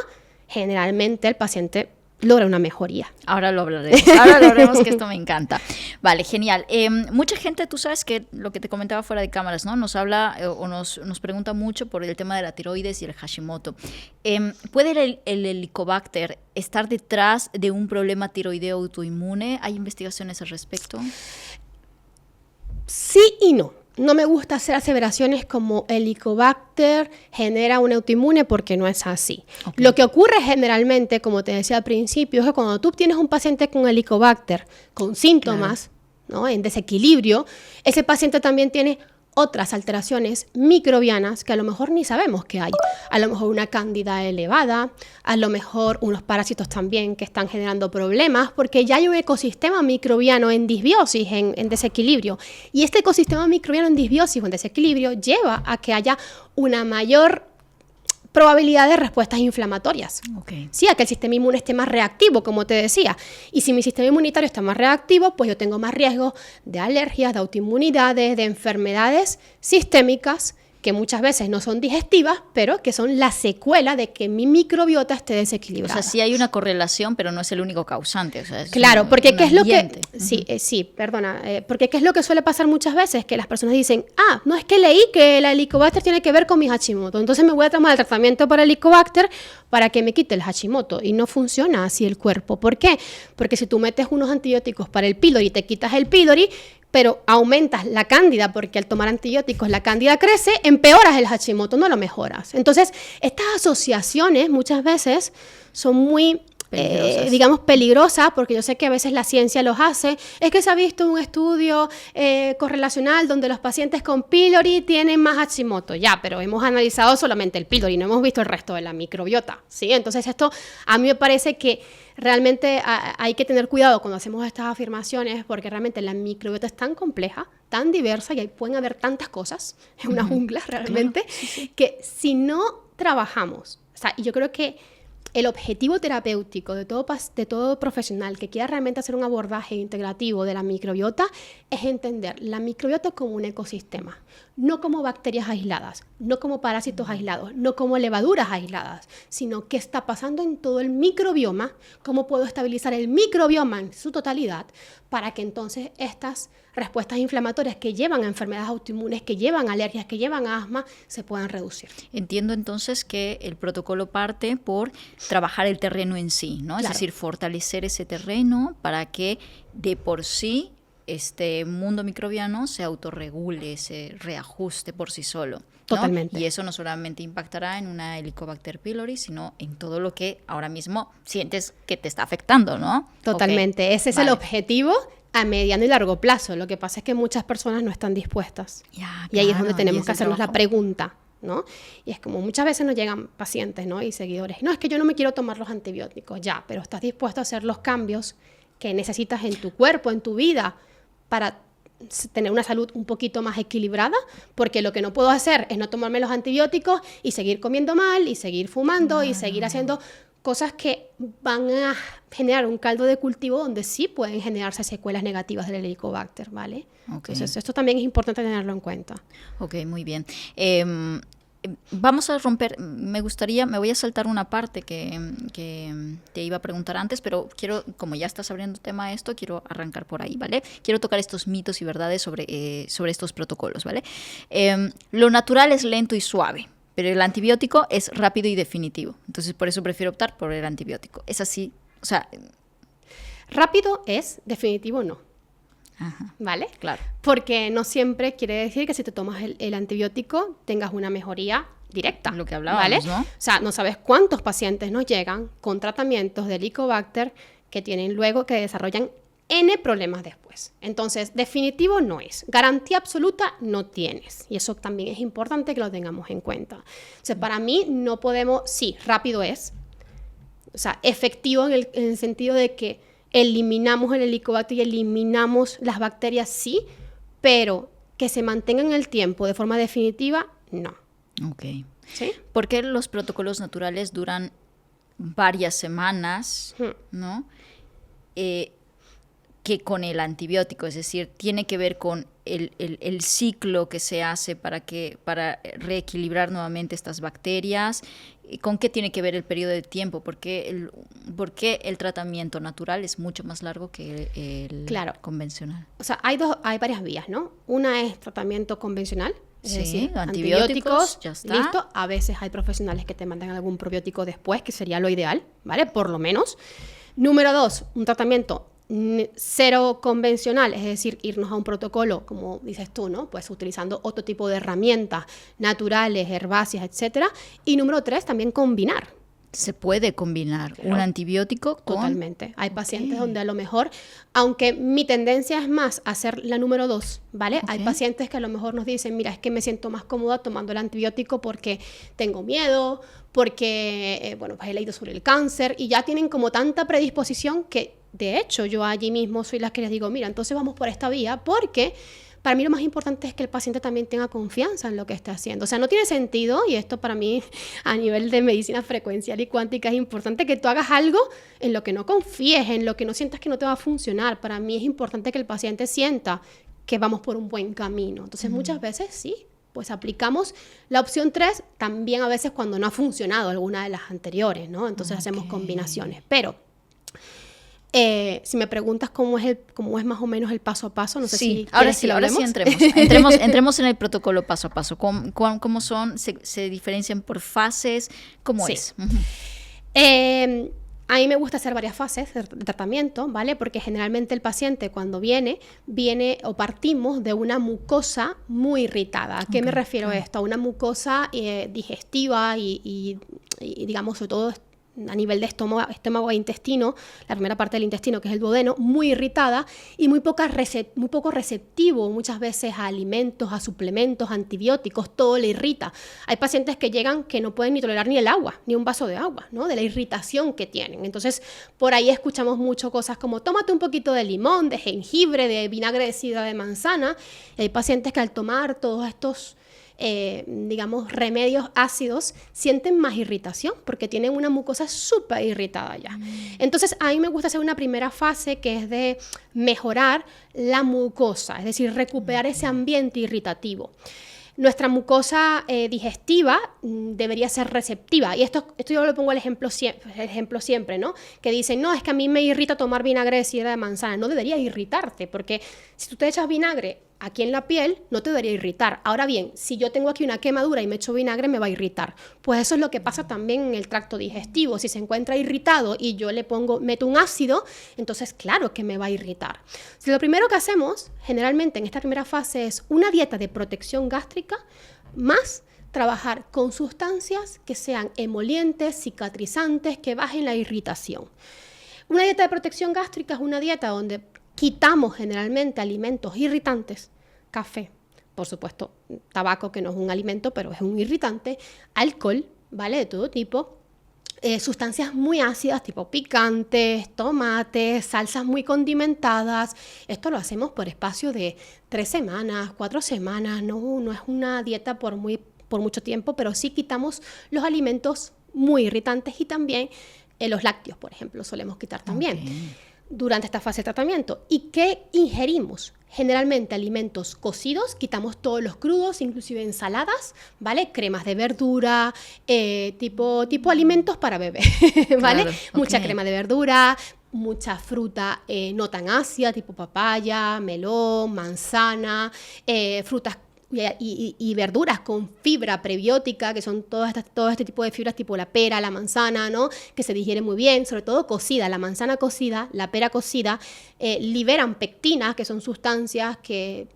generalmente el paciente logra una mejoría. Ahora lo hablaremos, que esto me encanta. Vale, genial. Mucha gente, tú sabes que lo que te comentaba fuera de cámaras, ¿no? Nos habla o nos pregunta mucho por el tema de la tiroides y el Hashimoto. ¿Puede el Helicobacter estar detrás de un problema tiroideo autoinmune? ¿Hay investigaciones al respecto? Sí y no. No me gusta hacer aseveraciones como Helicobacter genera un autoinmune porque no es así. Okay. Lo que ocurre generalmente, como te decía al principio, es que cuando tú tienes un paciente con Helicobacter, con síntomas, claro, ¿no?, en desequilibrio, ese paciente también tiene otras alteraciones microbianas que a lo mejor ni sabemos que hay. A lo mejor una cándida elevada, a lo mejor unos parásitos también que están generando problemas, porque ya hay un ecosistema microbiano en disbiosis, en desequilibrio. Y este ecosistema microbiano en disbiosis o en desequilibrio lleva a que haya una mayor probabilidad de respuestas inflamatorias. Okay. Sí, a que el sistema inmune esté más reactivo, como te decía. Y si mi sistema inmunitario está más reactivo, pues yo tengo más riesgo de alergias, de autoinmunidades, de enfermedades sistémicas que muchas veces no son digestivas, pero que son la secuela de que mi microbiota esté desequilibrada. O sea, sí hay una correlación, pero no es el único causante. O sea, es claro, porque ¿qué es lo que...? Porque ¿qué es lo que suele pasar muchas veces? Que las personas dicen, no, es que leí que el Helicobacter tiene que ver con mi Hashimoto, entonces me voy a tomar el tratamiento para el Helicobacter para que me quite el Hashimoto. Y no funciona así el cuerpo. ¿Por qué? Porque si tú metes unos antibióticos para el pylori y te quitas el pylori, pero aumentas la cándida, porque al tomar antibióticos la cándida crece, empeoras el Hashimoto, no lo mejoras. Entonces, estas asociaciones muchas veces son muy, peligrosas, porque yo sé que a veces la ciencia los hace. Es que se ha visto un estudio correlacional donde los pacientes con pylori tienen más Hashimoto. Ya, pero hemos analizado solamente el pylori, no hemos visto el resto de la microbiota, ¿sí? Entonces, esto a mí me parece que realmente hay que tener cuidado cuando hacemos estas afirmaciones, porque realmente la microbiota es tan compleja, tan diversa, y ahí pueden haber tantas cosas, es una jungla realmente, claro, que si no trabajamos, o sea, y yo creo que el objetivo terapéutico de todo profesional que quiera realmente hacer un abordaje integrativo de la microbiota es entender la microbiota como un ecosistema, no como bacterias aisladas, no como parásitos aislados, no como levaduras aisladas, sino qué está pasando en todo el microbioma, cómo puedo estabilizar el microbioma en su totalidad para que entonces estas respuestas inflamatorias que llevan a enfermedades autoinmunes, que llevan a alergias, que llevan a asma, se puedan reducir. Entiendo entonces que el protocolo parte por trabajar el terreno en sí, ¿no? Claro. Es decir, fortalecer ese terreno para que de por sí este mundo microbiano se autorregule, se reajuste por sí solo, ¿no? Totalmente. Y eso no solamente impactará en una Helicobacter pylori, sino en todo lo que ahora mismo sientes que te está afectando, ¿no? Totalmente. Okay. Ese es el objetivo a mediano y largo plazo. Lo que pasa es que muchas personas no están dispuestas. Ya, y ahí es donde tenemos que hacernos la pregunta, ¿no? Y es como muchas veces nos llegan pacientes, ¿no?, y seguidores. No, es que yo no me quiero tomar los antibióticos. Ya, pero estás dispuesto a hacer los cambios que necesitas en tu cuerpo, en tu vida, para tener una salud un poquito más equilibrada, porque lo que no puedo hacer es no tomarme los antibióticos y seguir comiendo mal, y seguir fumando, y seguir haciendo cosas que van a generar un caldo de cultivo donde sí pueden generarse secuelas negativas del Helicobacter, ¿vale? Okay. Entonces, esto también es importante tenerlo en cuenta. Ok, muy bien. Vamos a romper, me voy a saltar una parte que te iba a preguntar antes, pero quiero, como ya estás abriendo tema a esto, quiero arrancar por ahí, ¿vale? Quiero tocar estos mitos y verdades sobre estos protocolos, ¿vale? Lo natural es lento y suave, pero el antibiótico es rápido y definitivo. Entonces, por eso prefiero optar por el antibiótico. ¿Es así? O sea, rápido es, definitivo no. Ajá, ¿vale? Claro. Porque no siempre quiere decir que si te tomas el antibiótico tengas una mejoría directa. Lo que hablábamos, ¿vale? ¿no? O sea, no sabes cuántos pacientes nos llegan con tratamientos de Helicobacter que tienen luego que desarrollan N problemas después. Entonces, definitivo no es. Garantía absoluta no tienes. Y eso también es importante que lo tengamos en cuenta. O sea, para mí no podemos... Sí, rápido es. O sea, efectivo en el sentido de que eliminamos el Helicobacter y eliminamos las bacterias, sí, pero que se mantengan en el tiempo de forma definitiva, no. Ok. ¿Sí? Porque los protocolos naturales duran varias semanas, ¿no? Que con el antibiótico, es decir, tiene que ver con el ciclo que se hace para reequilibrar nuevamente estas bacterias. ¿Con qué tiene que ver el periodo de tiempo? Porque el tratamiento natural es mucho más largo que el convencional. O sea, hay varias vías, ¿no? Una es tratamiento convencional, es decir, antibióticos, ya está. Listo. A veces hay profesionales que te mandan algún probiótico después, que sería lo ideal, ¿vale? Por lo menos. Número 2, un tratamiento cero convencional, es decir, irnos a un protocolo, como dices tú, ¿no? Pues utilizando otro tipo de herramientas naturales, herbáceas, etcétera. Y número 3, también combinar. Se puede combinar un antibiótico con... Totalmente. Hay pacientes donde a lo mejor, aunque mi tendencia es más a hacer la número 2, ¿vale? Hay pacientes que a lo mejor nos dicen, mira, es que me siento más cómoda tomando el antibiótico porque tengo miedo, porque, pues he leído sobre el cáncer, y ya tienen como tanta predisposición que, de hecho, yo allí mismo soy la que les digo, mira, entonces vamos por esta vía, porque... Para mí lo más importante es que el paciente también tenga confianza en lo que está haciendo. O sea, no tiene sentido, y esto para mí a nivel de medicina frecuencial y cuántica es importante, que tú hagas algo en lo que no confíes, en lo que no sientas que no te va a funcionar. Para mí es importante que el paciente sienta que vamos por un buen camino. Entonces muchas veces sí, pues aplicamos la opción 3 también a veces cuando no ha funcionado alguna de las anteriores, ¿no? Entonces hacemos combinaciones. Pero... si me preguntas cómo es más o menos el paso a paso, no sé si ahora sí entremos en el protocolo paso a paso. ¿Cómo son? ¿Se diferencian por fases? ¿Cómo es? A mí me gusta hacer varias fases de tratamiento, ¿vale? Porque generalmente el paciente cuando viene o partimos de una mucosa muy irritada. ¿A qué me refiero a esto? A una mucosa digestiva y digamos, sobre todo a nivel de estómago e intestino, la primera parte del intestino, que es el duodeno, muy irritada y muy poco receptivo muchas veces a alimentos, a suplementos, antibióticos, todo le irrita. Hay pacientes que llegan que no pueden ni tolerar ni el agua, ni un vaso de agua, ¿no? De la irritación que tienen. Entonces, por ahí escuchamos mucho cosas como tómate un poquito de limón, de jengibre, de vinagre de sidra de manzana. Y hay pacientes que al tomar todos estos digamos, remedios ácidos, sienten más irritación porque tienen una mucosa súper irritada ya. Entonces, a mí me gusta hacer una primera fase que es de mejorar la mucosa, es decir, recuperar ese ambiente irritativo. Nuestra mucosa digestiva debería ser receptiva. Y esto yo le pongo el ejemplo siempre, ¿no? Que dicen, no, es que a mí me irrita tomar vinagre de sidra de manzana. No debería irritarte, porque si tú te echas vinagre aquí en la piel, no te debería irritar. Ahora bien, si yo tengo aquí una quemadura y me echo vinagre, me va a irritar. Pues eso es lo que pasa también en el tracto digestivo. Si se encuentra irritado y yo meto un ácido, entonces claro que me va a irritar. Si lo primero que hacemos, generalmente en esta primera fase, es una dieta de protección gástrica, más trabajar con sustancias que sean emolientes, cicatrizantes, que bajen la irritación. Una dieta de protección gástrica es una dieta donde quitamos generalmente alimentos irritantes, café, por supuesto, tabaco, que no es un alimento, pero es un irritante, alcohol, ¿vale? De todo tipo, sustancias muy ácidas, tipo picantes, tomates, salsas muy condimentadas. Esto lo hacemos por espacio de 3 semanas, 4 semanas, no es una dieta por mucho tiempo, pero sí quitamos los alimentos muy irritantes y también los lácteos, por ejemplo, solemos quitar también. Durante esta fase de tratamiento. ¿Y qué ingerimos? Generalmente alimentos cocidos, quitamos todos los crudos, inclusive ensaladas, ¿vale? Cremas de verdura, tipo alimentos para bebé, ¿vale? Claro, mucha crema de verdura, mucha fruta no tan ácida, tipo papaya, melón, manzana, frutas y verduras con fibra prebiótica, que son todo este tipo de fibras tipo la pera, la manzana, ¿no? Que se digieren muy bien, sobre todo cocida. La manzana cocida, la pera cocida, liberan pectinas, que son sustancias que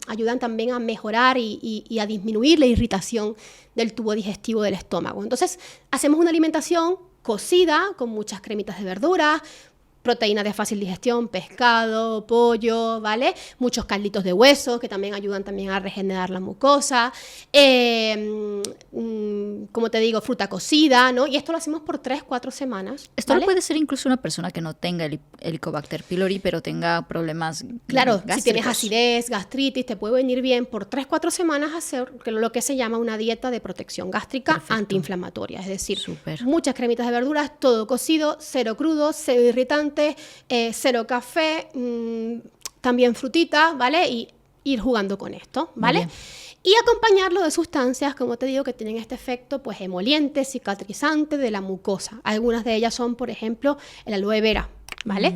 ayudan también a mejorar y a disminuir la irritación del tubo digestivo del estómago. Entonces, hacemos una alimentación cocida con muchas cremitas de verdura, proteínas de fácil digestión, pescado, pollo, ¿vale? Muchos calditos de hueso que también ayudan también a regenerar la mucosa. Como te digo, fruta cocida, ¿no? Y esto lo hacemos por 3-4 semanas. Esto ¿vale? lo puede ser incluso una persona que no tenga Helicobacter pylori, pero tenga problemas Claro, gástricos. si tienes acidez, gastritis, te puede venir bien por 3-4 semanas hacer lo que se llama una dieta de protección gástrica. Perfecto. Antiinflamatoria. Es decir, Súper. muchas cremitas de verduras, todo cocido, cero crudo, cero irritante, cero café, también frutita, ¿vale? Y ir jugando con esto, ¿vale? Y acompañarlo de sustancias, como te digo, que tienen este efecto pues emoliente, cicatrizante de la mucosa. Algunas de ellas son, por ejemplo, el aloe vera, ¿vale?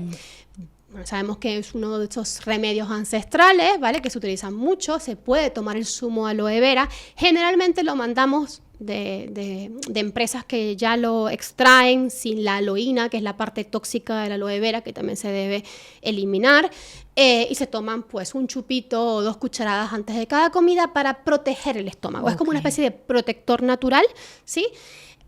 Bueno, sabemos que es uno de esos remedios ancestrales, ¿vale? Que se utilizan mucho, se puede tomar el zumo de aloe vera. Generalmente lo mandamos de empresas que ya lo extraen sin la aloína, que es la parte tóxica de la aloe vera, que también se debe eliminar. Y se toman pues un chupito o 2 cucharadas antes de cada comida para proteger el estómago. Es como una especie de protector natural, ¿sí?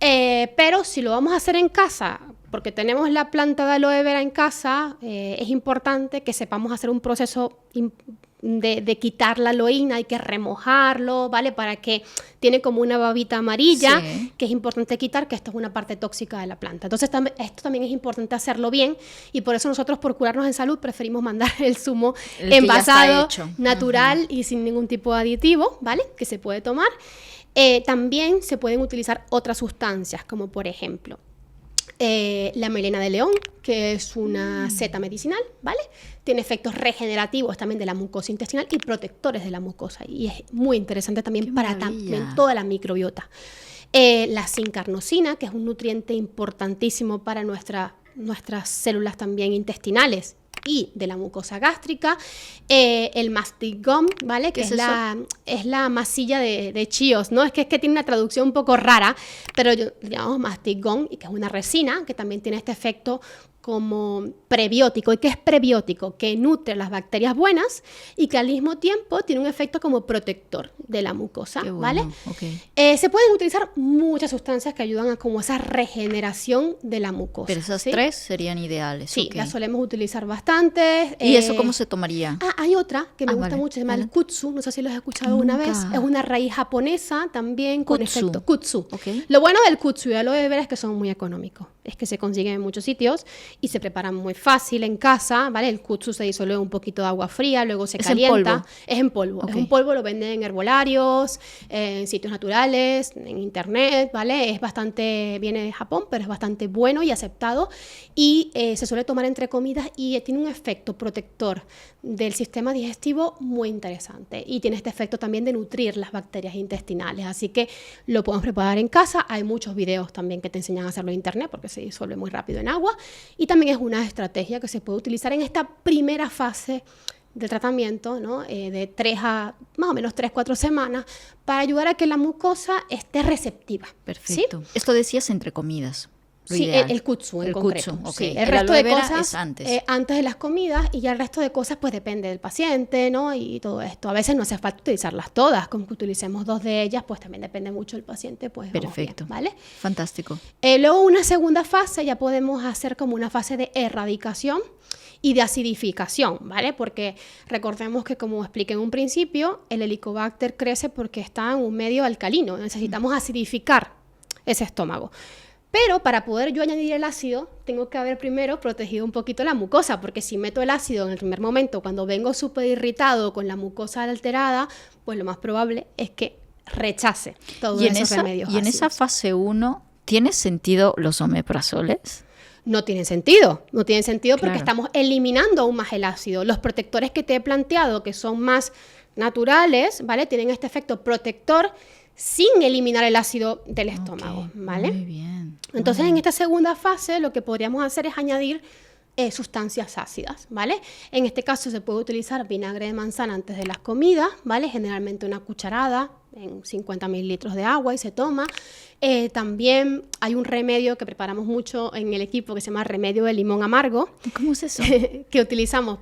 Pero si lo vamos a hacer en casa, porque tenemos la planta de aloe vera en casa, es importante que sepamos hacer un proceso de quitar la aloína. Hay que remojarlo, ¿vale? Para que tiene como una babita amarilla, sí, que es importante quitar, que esto es una parte tóxica de la planta. Entonces esto también es importante hacerlo bien, y por eso nosotros, por curarnos en salud, preferimos mandar el zumo envasado, natural y sin ningún tipo de aditivo, ¿vale? Que se puede tomar. También se pueden utilizar otras sustancias, como por ejemplo la melena de león, que es una seta medicinal, ¿vale? Tiene efectos regenerativos también de la mucosa intestinal y protectores de la mucosa, y es muy interesante también para también toda la microbiota. La zincarnosina, que es un nutriente importantísimo para nuestras células también intestinales y de la mucosa gástrica. El mastic gum, ¿vale? Que es la masilla de Cheetos, ¿no? Es que tiene una traducción un poco rara, pero llamamos mastic gum, y que es una resina que también tiene este efecto como prebiótico. ¿Y qué es prebiótico? Que nutre las bacterias buenas y que al mismo tiempo tiene un efecto como protector de la mucosa, bueno, ¿vale? Okay. Se pueden utilizar muchas sustancias que ayudan a como esa regeneración de la mucosa. Pero esas, ¿sí?, 3 serían ideales. Sí, las solemos utilizar bastante. ¿Y eso cómo se tomaría? Hay otra que me gusta mucho, se llama el kutsu. No sé si lo has escuchado una vez. Es una raíz japonesa también con efecto kutsu. Okay. Lo bueno del kutsu y aloe vera es que son muy económicos. Es que se consiguen en muchos sitios y se preparan muy fácil en casa, ¿vale? El kutsu se disuelve un poquito de agua fría, luego se calienta. Es en polvo. Okay. Es un polvo, lo venden en herbolarios, en sitios naturales, en internet, ¿vale? Es bastante, viene de Japón, pero es bastante bueno y aceptado, y se suele tomar entre comidas, y tiene un efecto protector del sistema digestivo muy interesante, y tiene este efecto también de nutrir las bacterias intestinales, así que lo podemos preparar en casa. Hay muchos videos también que te enseñan a hacerlo en internet, porque se disuelve muy rápido en agua, y también es una estrategia que se puede utilizar en esta primera fase del tratamiento, ¿no? De 3 a más o menos 3-4 semanas, para ayudar a que la mucosa esté receptiva. Perfecto. ¿Sí? Esto decías entre comidas. Sí, el kutsu en concreto. Kutsu, okay. Sí, el resto de cosas es antes. Antes de las comidas, y ya el resto de cosas pues depende del paciente, ¿no? Y todo esto. A veces no hace falta utilizarlas todas, como que utilicemos 2 de ellas, pues también depende mucho del paciente, pues. Perfecto. Bien, ¿vale? Fantástico. Luego, una segunda fase, ya podemos hacer como una fase de erradicación y de acidificación, ¿vale? Porque recordemos que, como expliqué en un principio, el Helicobacter crece porque está en un medio alcalino. Necesitamos acidificar ese estómago. Pero para poder yo añadir el ácido, tengo que haber primero protegido un poquito la mucosa, porque si meto el ácido en el primer momento, cuando vengo súper irritado con la mucosa alterada, pues lo más probable es que rechace todos esos remedios ácidos. ¿Y en esa fase 1 tiene sentido los omeprazoles? No tienen sentido, porque estamos eliminando aún más el ácido. Los protectores que te he planteado, que son más naturales, ¿vale? Tienen este efecto protector sin eliminar el ácido del estómago, ¿vale? Muy bien. Entonces, en esta segunda fase, lo que podríamos hacer es añadir sustancias ácidas, ¿vale? En este caso se puede utilizar vinagre de manzana antes de las comidas, ¿vale? Generalmente una cucharada en 50 mililitros de agua y se toma. También hay un remedio que preparamos mucho en el equipo que se llama remedio de limón amargo. ¿Cómo es eso? Que utilizamos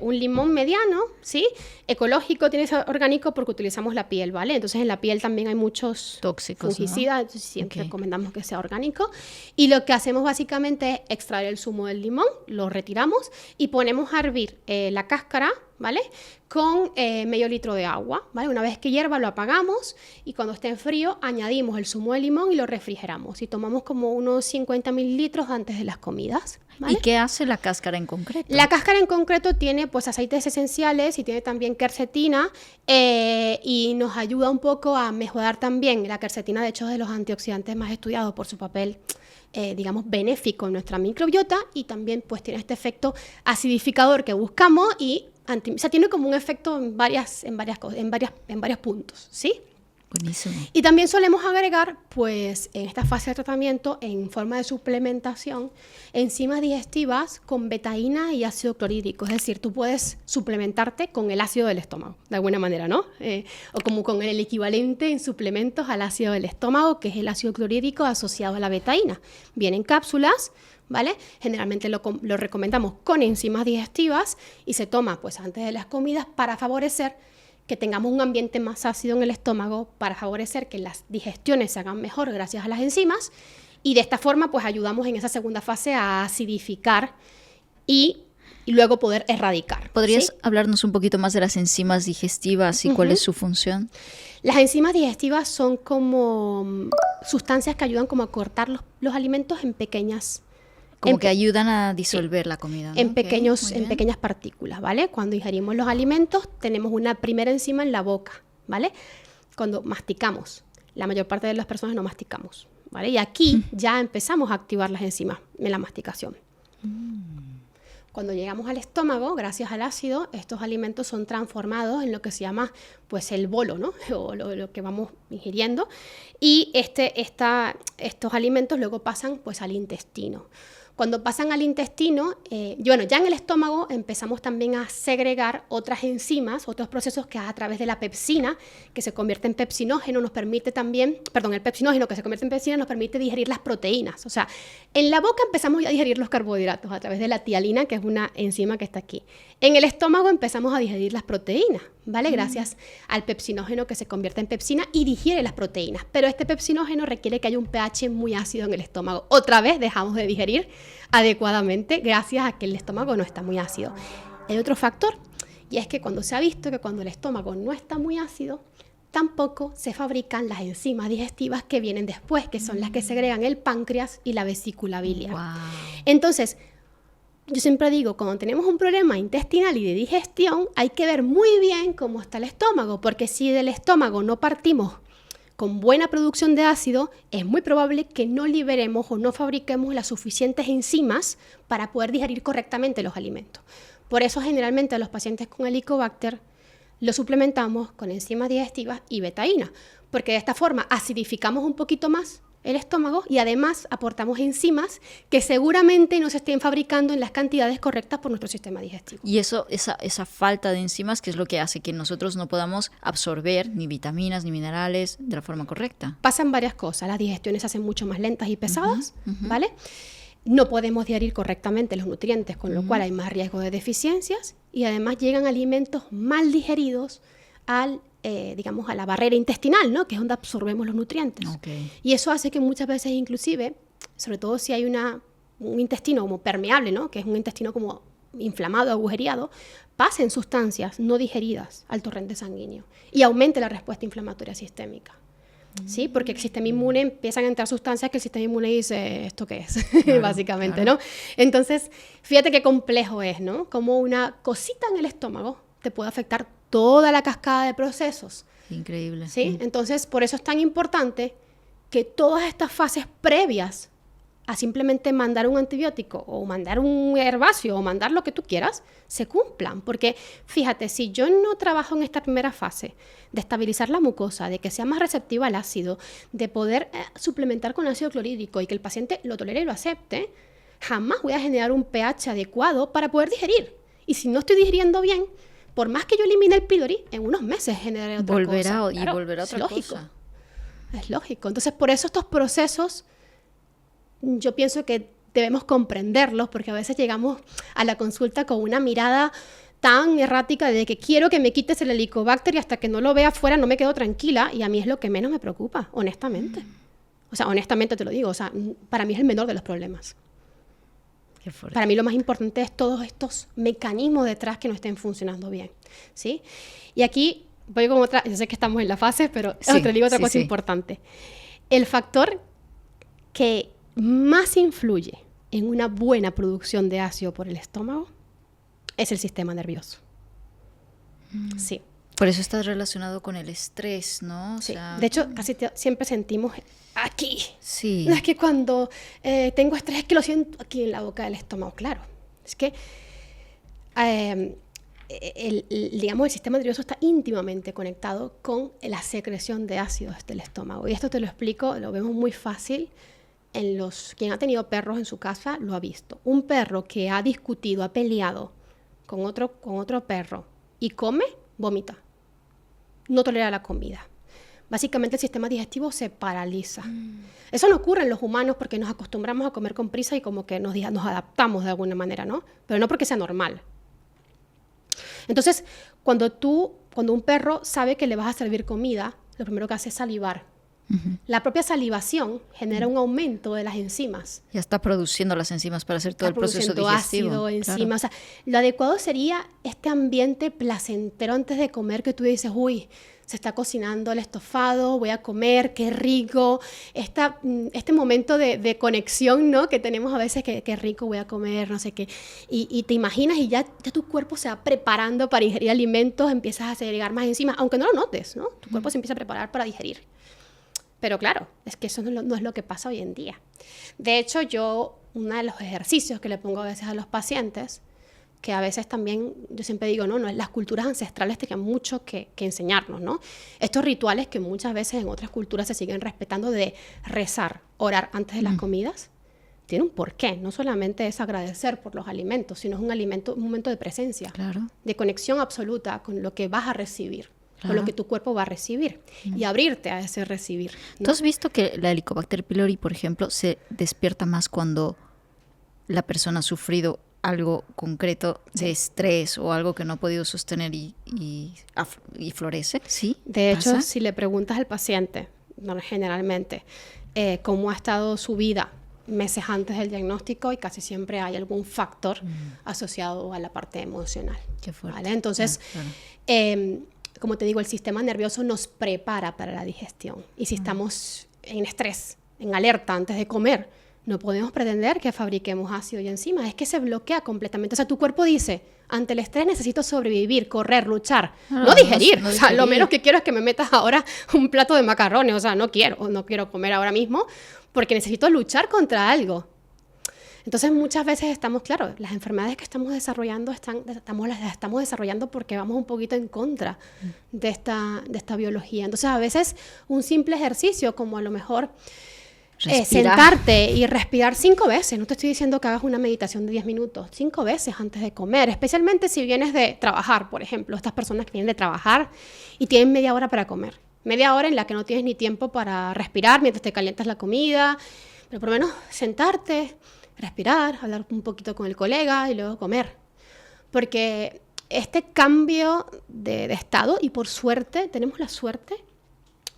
un limón mediano, ¿sí? Ecológico, tiene que ser orgánico porque utilizamos la piel, ¿vale? Entonces en la piel también hay muchos tóxicos, fungicidas, entonces siempre recomendamos que sea orgánico. Y lo que hacemos básicamente es extraer el zumo del limón, lo retiramos y ponemos a hervir la cáscara, ¿vale? Con medio litro de agua, ¿vale? Una vez que hierva lo apagamos y cuando esté en frío añadimos el zumo de limón y lo refrigeramos. Y tomamos como unos 50 mililitros antes de las comidas, ¿vale? ¿Y qué hace la cáscara en concreto? La cáscara en concreto tiene pues aceites esenciales y tiene también quercetina y nos ayuda un poco a mejorar también. La quercetina de hecho es de los antioxidantes más estudiados por su papel digamos benéfico en nuestra microbiota y también pues tiene este efecto acidificador que buscamos y o sea, tiene como un efecto en varios puntos, ¿sí? Buenísimo. Y también solemos agregar, pues, en esta fase de tratamiento, en forma de suplementación, enzimas digestivas con betaína y ácido clorhídrico. Es decir, tú puedes suplementarte con el ácido del estómago, de alguna manera, ¿no? O como con el equivalente en suplementos al ácido del estómago, que es el ácido clorhídrico asociado a la betaína. Vienen cápsulas, ¿vale? Generalmente lo recomendamos con enzimas digestivas y se toma, pues, antes de las comidas para favorecer que tengamos un ambiente más ácido en el estómago, para favorecer que las digestiones se hagan mejor gracias a las enzimas y de esta forma pues ayudamos en esa segunda fase a acidificar y luego poder erradicar. ¿Podrías ¿sí? hablarnos un poquito más de las enzimas digestivas y cuál es su función? Las enzimas digestivas son como sustancias que ayudan como a cortar los alimentos en pequeñas Como que ayudan a disolver la comida, ¿no? En pequeñas partículas, ¿vale? Cuando ingerimos los alimentos tenemos una primera enzima en la boca, ¿vale? Cuando masticamos, la mayor parte de las personas no masticamos, ¿vale? Y aquí ya empezamos a activar las enzimas en la masticación. Cuando llegamos al estómago, gracias al ácido, estos alimentos son transformados en lo que se llama pues el bolo, ¿no? O lo que vamos ingiriendo. Y estos alimentos luego pasan pues al intestino. Cuando pasan al intestino, ya en el estómago empezamos también a segregar otras enzimas, otros procesos que a través de la pepsina, que se convierte en pepsinógeno, nos permite también, el pepsinógeno que se convierte en pepsina nos permite digerir las proteínas. O sea, en la boca empezamos ya a digerir los carbohidratos a través de la tialina, que es una enzima que está aquí. En el estómago empezamos a digerir las proteínas, ¿vale? Gracias al pepsinógeno que se convierte en pepsina y digiere las proteínas. Pero este pepsinógeno requiere que haya un pH muy ácido en el estómago. Otra vez dejamos de digerir adecuadamente gracias a que el estómago no está muy ácido. Hay otro factor, y es que cuando se ha visto que cuando el estómago no está muy ácido, tampoco se fabrican las enzimas digestivas que vienen después, que son las que segregan el páncreas y la vesícula biliar. Wow. Entonces, yo siempre digo, cuando tenemos un problema intestinal y de digestión, hay que ver muy bien cómo está el estómago, porque si del estómago no partimos con buena producción de ácido, es muy probable que no liberemos o no fabriquemos las suficientes enzimas para poder digerir correctamente los alimentos. Por eso generalmente a los pacientes con Helicobacter los suplementamos con enzimas digestivas y betaína, porque de esta forma acidificamos un poquito más el estómago y además aportamos enzimas que seguramente no se estén fabricando en las cantidades correctas por nuestro sistema digestivo. Y esa falta de enzimas, ¿qué es lo que hace que nosotros no podamos absorber ni vitaminas ni minerales de la forma correcta? Pasan varias cosas, las digestiones se hacen mucho más lentas y pesadas, ¿vale? No podemos digerir correctamente los nutrientes, con lo cual hay más riesgo de deficiencias y además llegan alimentos mal digeridos a la barrera intestinal, ¿no? Que es donde absorbemos los nutrientes. Okay. Y eso hace que muchas veces inclusive, sobre todo si hay un intestino como permeable, ¿no? Que es un intestino como inflamado, agujereado, pasen sustancias no digeridas al torrente sanguíneo y aumente la respuesta inflamatoria sistémica. ¿Sí? Porque el sistema inmune empiezan a entrar sustancias que el sistema inmune dice, ¿esto qué es? Claro, básicamente, claro. ¿No? Entonces, fíjate qué complejo es, ¿no? Como una cosita en el estómago te puede afectar toda la cascada de procesos. Increíble. ¿Sí? Entonces, por eso es tan importante que todas estas fases previas a simplemente mandar un antibiótico o mandar un herbáceo o mandar lo que tú quieras, se cumplan. Porque fíjate, si yo no trabajo en esta primera fase de estabilizar la mucosa, de que sea más receptiva al ácido, de poder suplementar con ácido clorhídrico y que el paciente lo tolere y lo acepte, jamás voy a generar un pH adecuado para poder digerir. Y si no estoy digiriendo bien, por más que yo elimine el pylori, en unos meses generaré otra cosa. Volverá otra lógico. cosa. Es lógico. Entonces, por eso estos procesos yo pienso que debemos comprenderlos, porque a veces llegamos a la consulta con una mirada tan errática de que quiero que me quites el Helicobacter y hasta que no lo vea afuera no me quedo tranquila, y a mí es lo que menos me preocupa, honestamente. O sea, honestamente te lo digo, o sea, para mí es el menor de los problemas. Qué fuerte. Para mí lo más importante es todos estos mecanismos detrás que no estén funcionando bien, ¿sí? Y aquí voy con otra, yo sé que estamos en la fase, pero te digo otra cosa importante. El factor que más influye en una buena producción de ácido por el estómago es el sistema nervioso. Sí. Por eso está relacionado con el estrés, ¿no? O Sí. sea, De hecho, casi siempre sentimos aquí. sí. No es que cuando tengo estrés es que lo siento aquí en la boca del estómago. Claro, es que digamos, el sistema nervioso está íntimamente conectado con la secreción de ácidos del estómago. Y esto te lo explico, lo vemos muy fácil. Quien ha tenido perros en su casa lo ha visto. Un perro que ha discutido, ha peleado con otro perro y come, vomita. No tolera la comida. Básicamente el sistema digestivo se paraliza. Eso no ocurre en los humanos porque nos acostumbramos a comer con prisa y como que nos adaptamos de alguna manera, ¿no? Pero no porque sea normal. Entonces, cuando un perro sabe que le vas a servir comida, lo primero que hace es salivar. La propia salivación genera un aumento de las enzimas. Ya está produciendo las enzimas para hacer todo el proceso digestivo. Ácido, enzimas. Claro. O sea, lo adecuado sería este ambiente placentero antes de comer, que tú dices, uy, se está cocinando el estofado, voy a comer, qué rico. Este momento de conexión, ¿no? Que tenemos a veces, qué rico, voy a comer, no sé qué. Y te imaginas y ya tu cuerpo se va preparando para ingerir alimentos, empiezas a segregar más enzimas, aunque no lo notes, ¿no? Tu cuerpo se empieza a preparar para digerir. Pero claro, es que eso no es lo que pasa hoy en día. De hecho, uno de los ejercicios que le pongo a veces a los pacientes, que a veces también, yo siempre digo, no, las culturas ancestrales tenían mucho que enseñarnos, ¿no? Estos rituales que muchas veces en otras culturas se siguen respetando de rezar, orar antes de las comidas, tiene un porqué. No solamente es agradecer por los alimentos, sino es un momento de presencia, claro, de conexión absoluta con lo que vas a recibir. Con lo que tu cuerpo va a recibir y abrirte a ese recibir, ¿no? ¿Tú has visto que la Helicobacter pylori, por ejemplo, se despierta más cuando la persona ha sufrido algo concreto de estrés o algo que no ha podido sostener y florece? ¿Sí? De hecho, ¿pasa? si le preguntas al paciente, generalmente, cómo ha estado su vida meses antes del diagnóstico, y casi siempre hay algún factor asociado a la parte emocional. Qué fuerte. ¿Vale? Entonces, claro. Como te digo, el sistema nervioso nos prepara para la digestión. Y si estamos en estrés, en alerta antes de comer, no podemos pretender que fabriquemos ácido y enzimas. Es que se bloquea completamente. O sea, tu cuerpo dice, ante el estrés necesito sobrevivir, correr, luchar, no digerir. No o sea, digerir. lo menos que quiero es que me metas ahora un plato de macarrones. O sea, no quiero comer ahora mismo porque necesito luchar contra algo. Entonces, muchas veces estamos, claro, las enfermedades que estamos desarrollando las estamos desarrollando porque vamos un poquito en contra de esta biología. Entonces, a veces un simple ejercicio, como a lo mejor sentarte y respirar 5 veces. No te estoy diciendo que hagas una meditación de 10 minutos, 5 veces antes de comer, especialmente si vienes de trabajar, por ejemplo, estas personas que vienen de trabajar y tienen media hora para comer. Media hora en la que no tienes ni tiempo para respirar mientras te calientas la comida, pero por lo menos sentarte, respirar, hablar un poquito con el colega y luego comer. Porque este cambio de estado, y por suerte, tenemos la suerte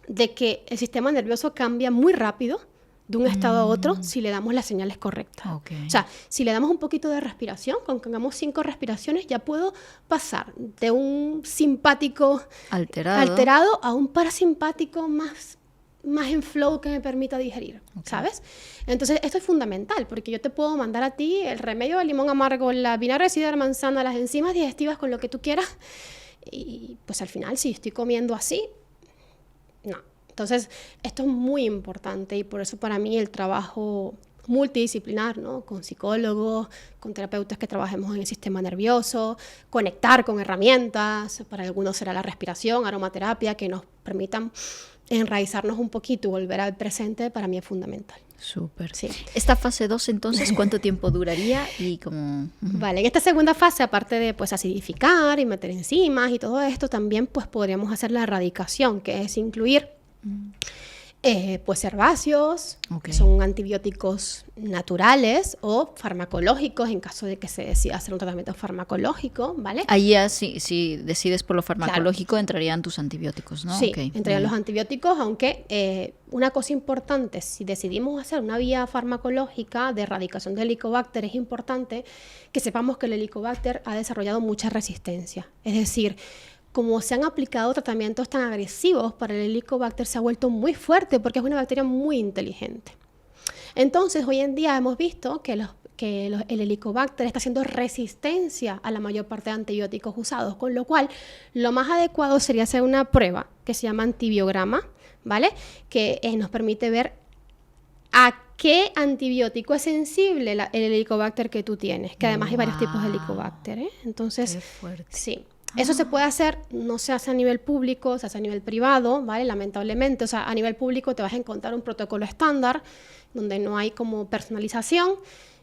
de que el sistema nervioso cambia muy rápido de un estado a otro si le damos las señales correctas. Okay. O sea, si le damos un poquito de respiración, con que hagamos 5 respiraciones, ya puedo pasar de un simpático alterado a un parasimpático más en flow que me permita digerir, ¿sabes? Entonces, esto es fundamental, porque yo te puedo mandar a ti el remedio de limón amargo, la vinagre de la manzana, las enzimas digestivas, con lo que tú quieras, y pues al final, si estoy comiendo así, no. Entonces, esto es muy importante, y por eso para mí el trabajo multidisciplinar, ¿no? Con psicólogos, con terapeutas que trabajemos en el sistema nervioso, conectar con herramientas, para algunos será la respiración, aromaterapia, que nos permitan enraizarnos un poquito y volver al presente, para mí es fundamental. Súper. Sí. Esta fase 2, entonces, ¿cuánto tiempo duraría? Y como... Vale, en esta segunda fase, aparte de pues acidificar y meter enzimas y todo esto, también pues podríamos hacer la erradicación, que es incluir Pues herbáceos, Ok. que son antibióticos naturales o farmacológicos en caso de que se decida hacer un tratamiento farmacológico, ¿vale? Ahí ya, si decides por lo farmacológico, entrarían tus antibióticos, ¿no? Sí, Ok, entrarían bien. los antibióticos, aunque una cosa importante, si decidimos hacer una vía farmacológica de erradicación del Helicobacter, es importante que sepamos que el Helicobacter ha desarrollado mucha resistencia. Es decir, como se han aplicado tratamientos tan agresivos para el Helicobacter, se ha vuelto muy fuerte porque es una bacteria muy inteligente. Entonces, hoy en día hemos visto que el Helicobacter está haciendo resistencia a la mayor parte de antibióticos usados, con lo cual lo más adecuado sería hacer una prueba que se llama antibiograma, ¿vale? Que nos permite ver a qué antibiótico es sensible el Helicobacter que tú tienes, que además hay varios tipos de Helicobacter, ¿eh? Entonces, Qué fuerte. sí. Eso se puede hacer, no se hace a nivel público, se hace a nivel privado, ¿vale? Lamentablemente, o sea, a nivel público te vas a encontrar un protocolo estándar donde no hay como personalización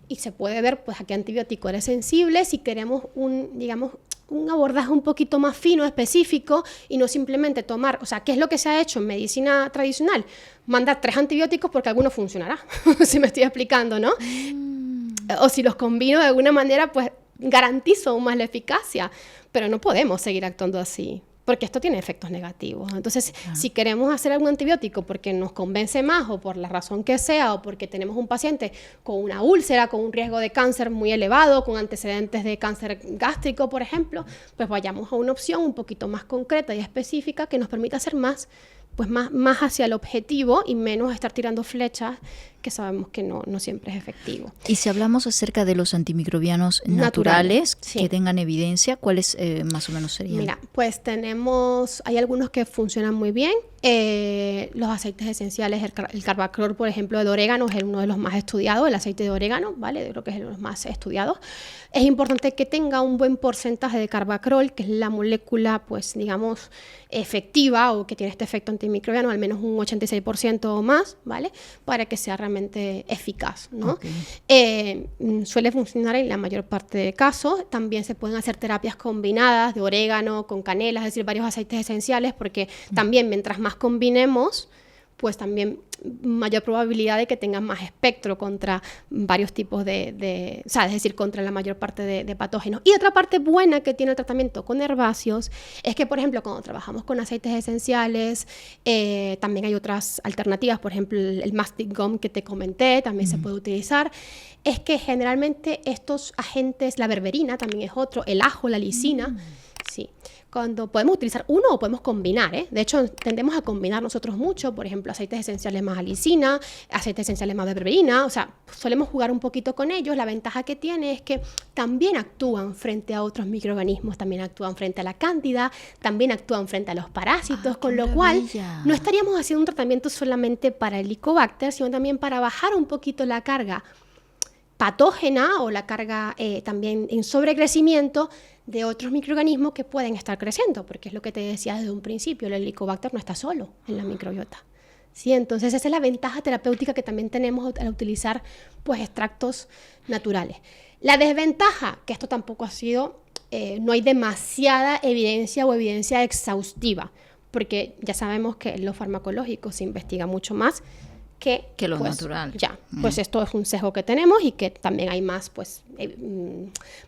y se puede ver pues a qué antibiótico eres sensible si queremos digamos, un abordaje un poquito más fino, específico y no simplemente tomar, o sea, ¿qué es lo que se ha hecho en medicina tradicional? Mandar 3 antibióticos porque alguno funcionará, si me estoy explicando, ¿no? O si los combino de alguna manera, pues garantizo aún más la eficacia, pero no podemos seguir actuando así, porque esto tiene efectos negativos. Entonces, si queremos hacer algún antibiótico porque nos convence más o por la razón que sea o porque tenemos un paciente con una úlcera, con un riesgo de cáncer muy elevado, con antecedentes de cáncer gástrico, por ejemplo, pues vayamos a una opción un poquito más concreta y específica que nos permita hacer más hacia el objetivo y menos estar tirando flechas que sabemos que no siempre es efectivo. Y si hablamos acerca de los antimicrobianos naturales sí. que tengan evidencia, ¿cuáles más o menos serían? Mira, pues hay algunos que funcionan muy bien. Los aceites esenciales, el carbacrol, por ejemplo, de orégano es uno de los más estudiados, el aceite de orégano, ¿vale? Creo que es uno de los más estudiados. Es importante que tenga un buen porcentaje de carbacrol, que es la molécula, pues, digamos, efectiva o que tiene este efecto antimicrobiano, al menos un 86% o más, ¿vale? Para que sea realmente eficaz, ¿no? Okay. Suele funcionar en la mayor parte de casos. También se pueden hacer terapias combinadas de orégano con canela, es decir, varios aceites esenciales, porque también mientras más combinemos, pues también mayor probabilidad de que tengan más espectro contra varios tipos o sea, es decir, contra la mayor parte de patógenos. Y otra parte buena que tiene el tratamiento con herbáceos es que, por ejemplo, cuando trabajamos con aceites esenciales, también hay otras alternativas, por ejemplo, el mastic gum que te comenté, también se puede utilizar. Es que generalmente estos agentes, la berberina también es otro, el ajo, la lisina, sí. Cuando podemos utilizar uno o podemos combinar, ¿eh? De hecho, tendemos a combinar nosotros mucho, por ejemplo, aceites esenciales más alicina, aceites esenciales más berberina, o sea, solemos jugar un poquito con ellos. La ventaja que tiene es que también actúan frente a otros microorganismos, también actúan frente a la cándida, también actúan frente a los parásitos, con lo cual no estaríamos haciendo un tratamiento solamente para el Helicobacter, sino también para bajar un poquito la carga patógena o la carga también en sobrecrecimiento de otros microorganismos que pueden estar creciendo, porque es lo que te decía desde un principio, el Helicobacter no está solo en la microbiota. ¿Sí? Entonces esa es la ventaja terapéutica que también tenemos al utilizar pues, extractos naturales. La desventaja, que esto tampoco ha sido, no hay demasiada evidencia o evidencia exhaustiva, porque ya sabemos que en lo farmacológico se investiga mucho más que lo pues, natural. Ya, pues esto es un sesgo que tenemos y que también hay más pues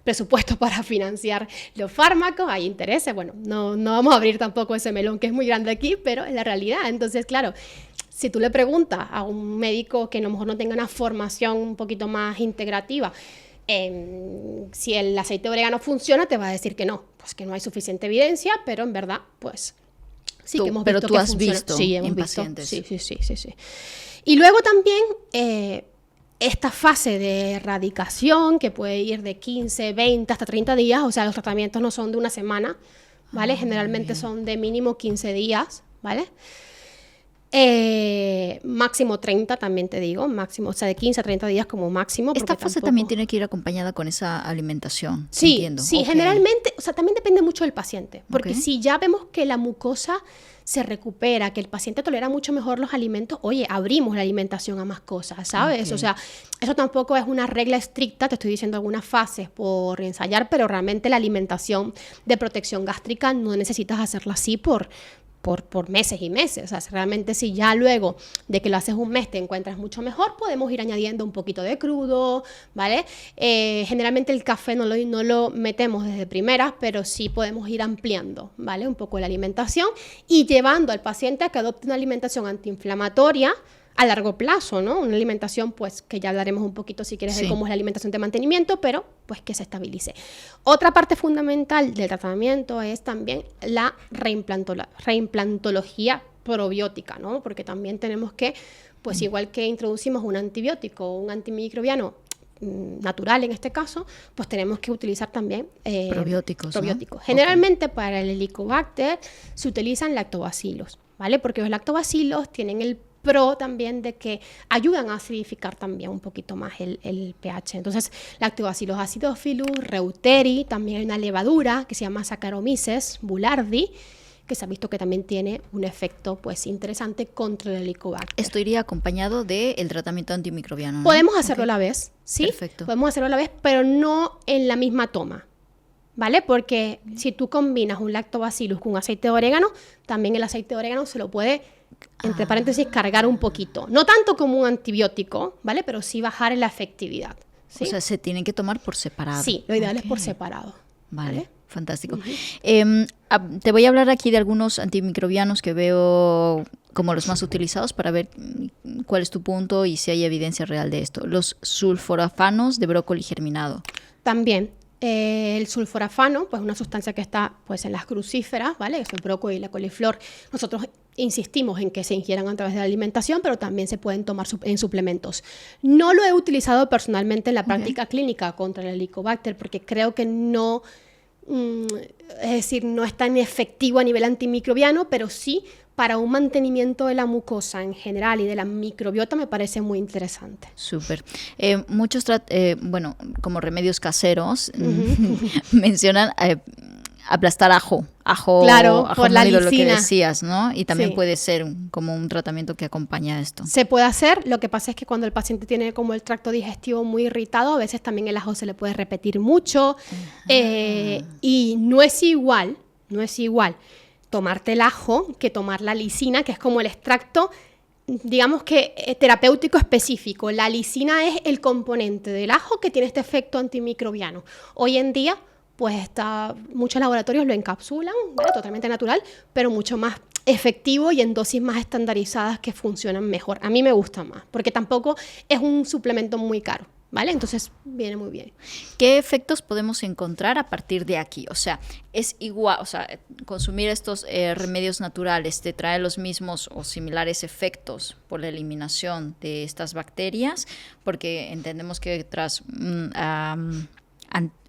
presupuesto para financiar los fármacos, hay intereses, bueno, no vamos a abrir tampoco ese melón que es muy grande aquí, pero es la realidad. Entonces, claro, si tú le preguntas a un médico que a lo mejor no tenga una formación un poquito más integrativa, si el aceite de orégano funciona, te va a decir que no, pues que no hay suficiente evidencia, pero en verdad, pues sí que hemos visto que funciona. Pero tú has visto en pacientes. Sí. Y luego también esta fase de erradicación que puede ir de 15, 20 hasta 30 días, o sea, los tratamientos no son de una semana, ¿vale? Generalmente son de mínimo 15 días, ¿vale? Máximo 30 también te digo, máximo, o sea, de 15 a 30 días como máximo. Esta fase también tiene que ir acompañada con esa alimentación, sí, entiendo. Sí, okay. Generalmente, o sea, también depende mucho del paciente, porque si ya vemos que la mucosa se recupera, que el paciente tolera mucho mejor los alimentos, oye, abrimos la alimentación a más cosas, ¿sabes? Okay. O sea, eso tampoco es una regla estricta, te estoy diciendo algunas fases por ensayar, pero realmente la alimentación de protección gástrica no necesitas hacerla así por por meses y meses. O sea, realmente si ya luego de que lo haces un mes te encuentras mucho mejor, podemos ir añadiendo un poquito de crudo, ¿vale? Generalmente el café no lo metemos desde primeras, pero sí podemos ir ampliando, ¿vale? Un poco la alimentación y llevando al paciente a que adopte una alimentación antiinflamatoria a largo plazo, ¿no? Una alimentación, pues, que ya hablaremos un poquito si quieres de cómo es la alimentación de mantenimiento, pero pues que se estabilice. Otra parte fundamental del tratamiento es también la reimplantología probiótica, ¿no? Porque también tenemos que, pues igual que introducimos un antibiótico o un antimicrobiano natural en este caso, pues tenemos que utilizar también probióticos. ¿No? Generalmente para el Helicobacter se utilizan lactobacilos, ¿vale? Porque los lactobacilos tienen el pro también de que ayudan a acidificar también un poquito más el pH. Entonces, lactobacillus acidophilus, reuteri, también hay una levadura que se llama Saccharomyces boulardii, que se ha visto que también tiene un efecto pues interesante contra el Helicobacter. Esto iría acompañado del tratamiento antimicrobiano, ¿no? Podemos hacerlo a la vez, ¿sí? Perfecto. Podemos hacerlo a la vez, pero no en la misma toma, ¿vale? Porque si tú combinas un lactobacillus con aceite de orégano, también el aceite de orégano se lo puede, entre paréntesis, cargar un poquito. No tanto como un antibiótico, ¿vale? Pero sí bajar en la efectividad, ¿sí? O sea, se tienen que tomar por separado. Sí, lo ideal es por separado. Vale. Fantástico. Te voy a hablar aquí de algunos antimicrobianos que veo como los más utilizados para ver cuál es tu punto y si hay evidencia real de esto. Los sulforafanos de brócoli germinado. También. El sulforafano, pues una sustancia que está pues en las crucíferas, ¿vale? Es el brócoli y la coliflor. Nosotros insistimos en que se ingieran a través de la alimentación, pero también se pueden tomar en suplementos. No lo he utilizado personalmente en la práctica clínica contra el Helicobacter porque creo que no, es decir, no es tan efectivo a nivel antimicrobiano, pero sí para un mantenimiento de la mucosa en general y de la microbiota me parece muy interesante. Súper. Muchos, como remedios caseros, mencionan aplastar ajo. Claro, ajo por la molido, lo que lisina. decías, ¿no? Y también puede ser como un tratamiento que acompaña a esto. Se puede hacer, lo que pasa es que cuando el paciente tiene como el tracto digestivo muy irritado, a veces también el ajo se le puede repetir mucho y no es igual tomarte el ajo que tomar la lisina, que es como el extracto, digamos que terapéutico específico. La lisina es el componente del ajo que tiene este efecto antimicrobiano. Hoy en día, pues muchos laboratorios lo encapsulan, ¿vale? Totalmente natural, pero mucho más efectivo y en dosis más estandarizadas que funcionan mejor. A mí me gusta más, porque tampoco es un suplemento muy caro, ¿vale? Entonces viene muy bien. ¿Qué efectos podemos encontrar a partir de aquí? O sea, es igual, o sea, consumir estos remedios naturales te trae los mismos o similares efectos por la eliminación de estas bacterias, porque entendemos que tras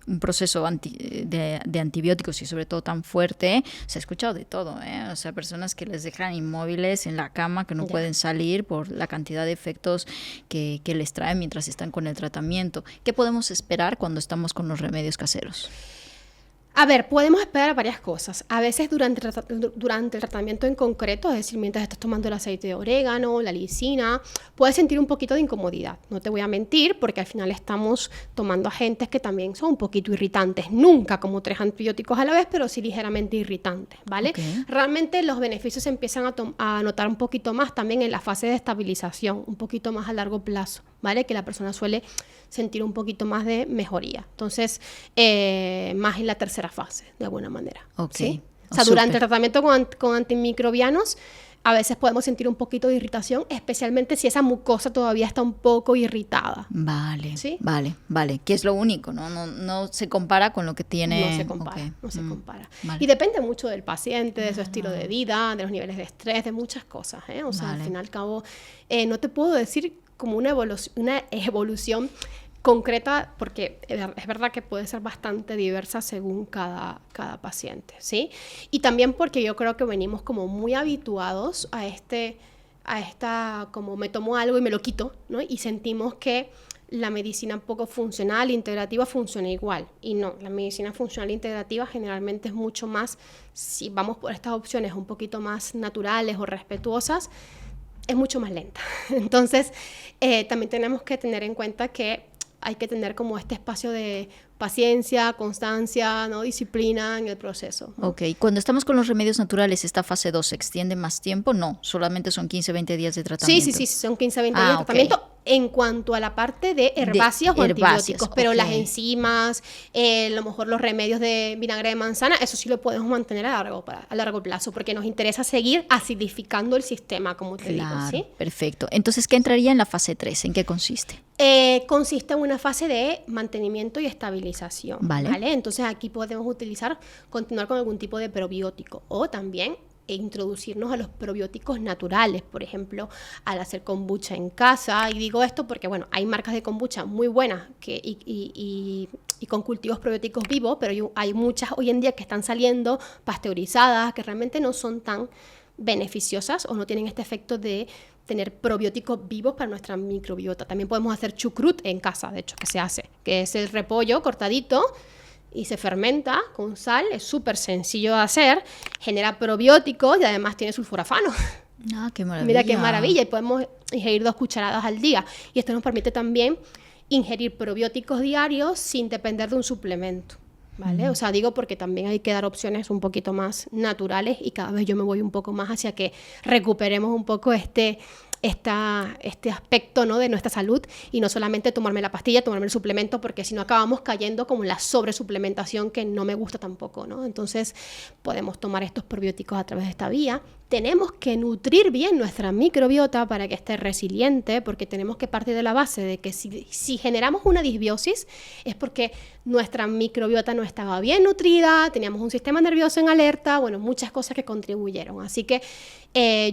un proceso de antibióticos y sobre todo tan fuerte, se ha escuchado de todo, ¿eh? O sea, personas que les dejan inmóviles en la cama, que no pueden salir por la cantidad de efectos que les traen mientras están con el tratamiento. ¿Qué podemos esperar cuando estamos con los remedios caseros? A ver, podemos esperar varias cosas. A veces durante el tratamiento en concreto, es decir, mientras estás tomando el aceite de orégano, la lisina, puedes sentir un poquito de incomodidad. No te voy a mentir, porque al final estamos tomando agentes que también son un poquito irritantes. Nunca como 3 antibióticos a la vez, pero sí ligeramente irritantes, ¿vale? Okay. Realmente los beneficios se empiezan a notar un poquito más también en la fase de estabilización, un poquito más a largo plazo, ¿vale? Que la persona suele sentir un poquito más de mejoría. Entonces, más en la tercera fase, de alguna manera. Okay. ¿Sí? O sea, durante el tratamiento con antimicrobianos, a veces podemos sentir un poquito de irritación, especialmente si esa mucosa todavía está un poco irritada. Vale, ¿sí? vale. Que es lo único, ¿no? No se compara con lo que tiene... No se compara, okay. no se compara. Vale. Y depende mucho del paciente, de su estilo de vida, de los niveles de estrés, de muchas cosas, ¿eh? O sea, al fin y al cabo, no te puedo decir como una evolución concreta, porque es verdad que puede ser bastante diversa según cada paciente, ¿sí? Y también porque yo creo que venimos como muy habituados a esta como me tomo algo y me lo quito, ¿no? Y sentimos que la medicina poco funcional, integrativa, funciona igual. Y no, la medicina funcional integrativa generalmente es mucho más, si vamos por estas opciones un poquito más naturales o respetuosas, es mucho más lenta. Entonces, también tenemos que tener en cuenta que hay que tener como este espacio de paciencia, constancia, ¿no? Disciplina en el proceso, ¿no? Ok, cuando estamos con los remedios naturales, ¿esta fase 2 se extiende más tiempo? No, solamente son 15-20 días de tratamiento. Sí, son 15-20 días de tratamiento en cuanto a la parte de herbáceas o antibióticos, pero las enzimas, a lo mejor los remedios de vinagre de manzana, eso sí lo podemos mantener a largo plazo, porque nos interesa seguir acidificando el sistema, como te digo, ¿sí? Perfecto. Entonces, ¿qué entraría en la fase 3? ¿En qué consiste? Consiste en una fase de mantenimiento y estabilización, ¿vale? Entonces aquí podemos continuar con algún tipo de probiótico o también introducirnos a los probióticos naturales, por ejemplo, al hacer kombucha en casa. Y digo esto porque, bueno, hay marcas de kombucha muy buenas y con cultivos probióticos vivos, pero hay muchas hoy en día que están saliendo pasteurizadas, que realmente no son tan beneficiosas o no tienen este efecto de tener probióticos vivos para nuestra microbiota. También podemos hacer chucrut en casa, de hecho, que se hace, que es el repollo cortadito y se fermenta con sal, es súper sencillo de hacer, genera probióticos y además tiene sulforafano. Ah, qué maravilla. Mira qué maravilla, y podemos ingerir 2 cucharadas al día. Y esto nos permite también ingerir probióticos diarios sin depender de un suplemento, ¿vale? O sea, digo porque también hay que dar opciones un poquito más naturales y cada vez yo me voy un poco más hacia que recuperemos un poco este aspecto, ¿no?, de nuestra salud y no solamente tomarme la pastilla, tomarme el suplemento, porque si no acabamos cayendo como en la sobresuplementación, que no me gusta tampoco, ¿no? Entonces podemos tomar estos probióticos a través de esta vía. Tenemos que nutrir bien nuestra microbiota para que esté resiliente, porque tenemos que partir de la base de que si generamos una disbiosis es porque nuestra microbiota no estaba bien nutrida, teníamos un sistema nervioso en alerta, bueno, muchas cosas que contribuyeron. Así que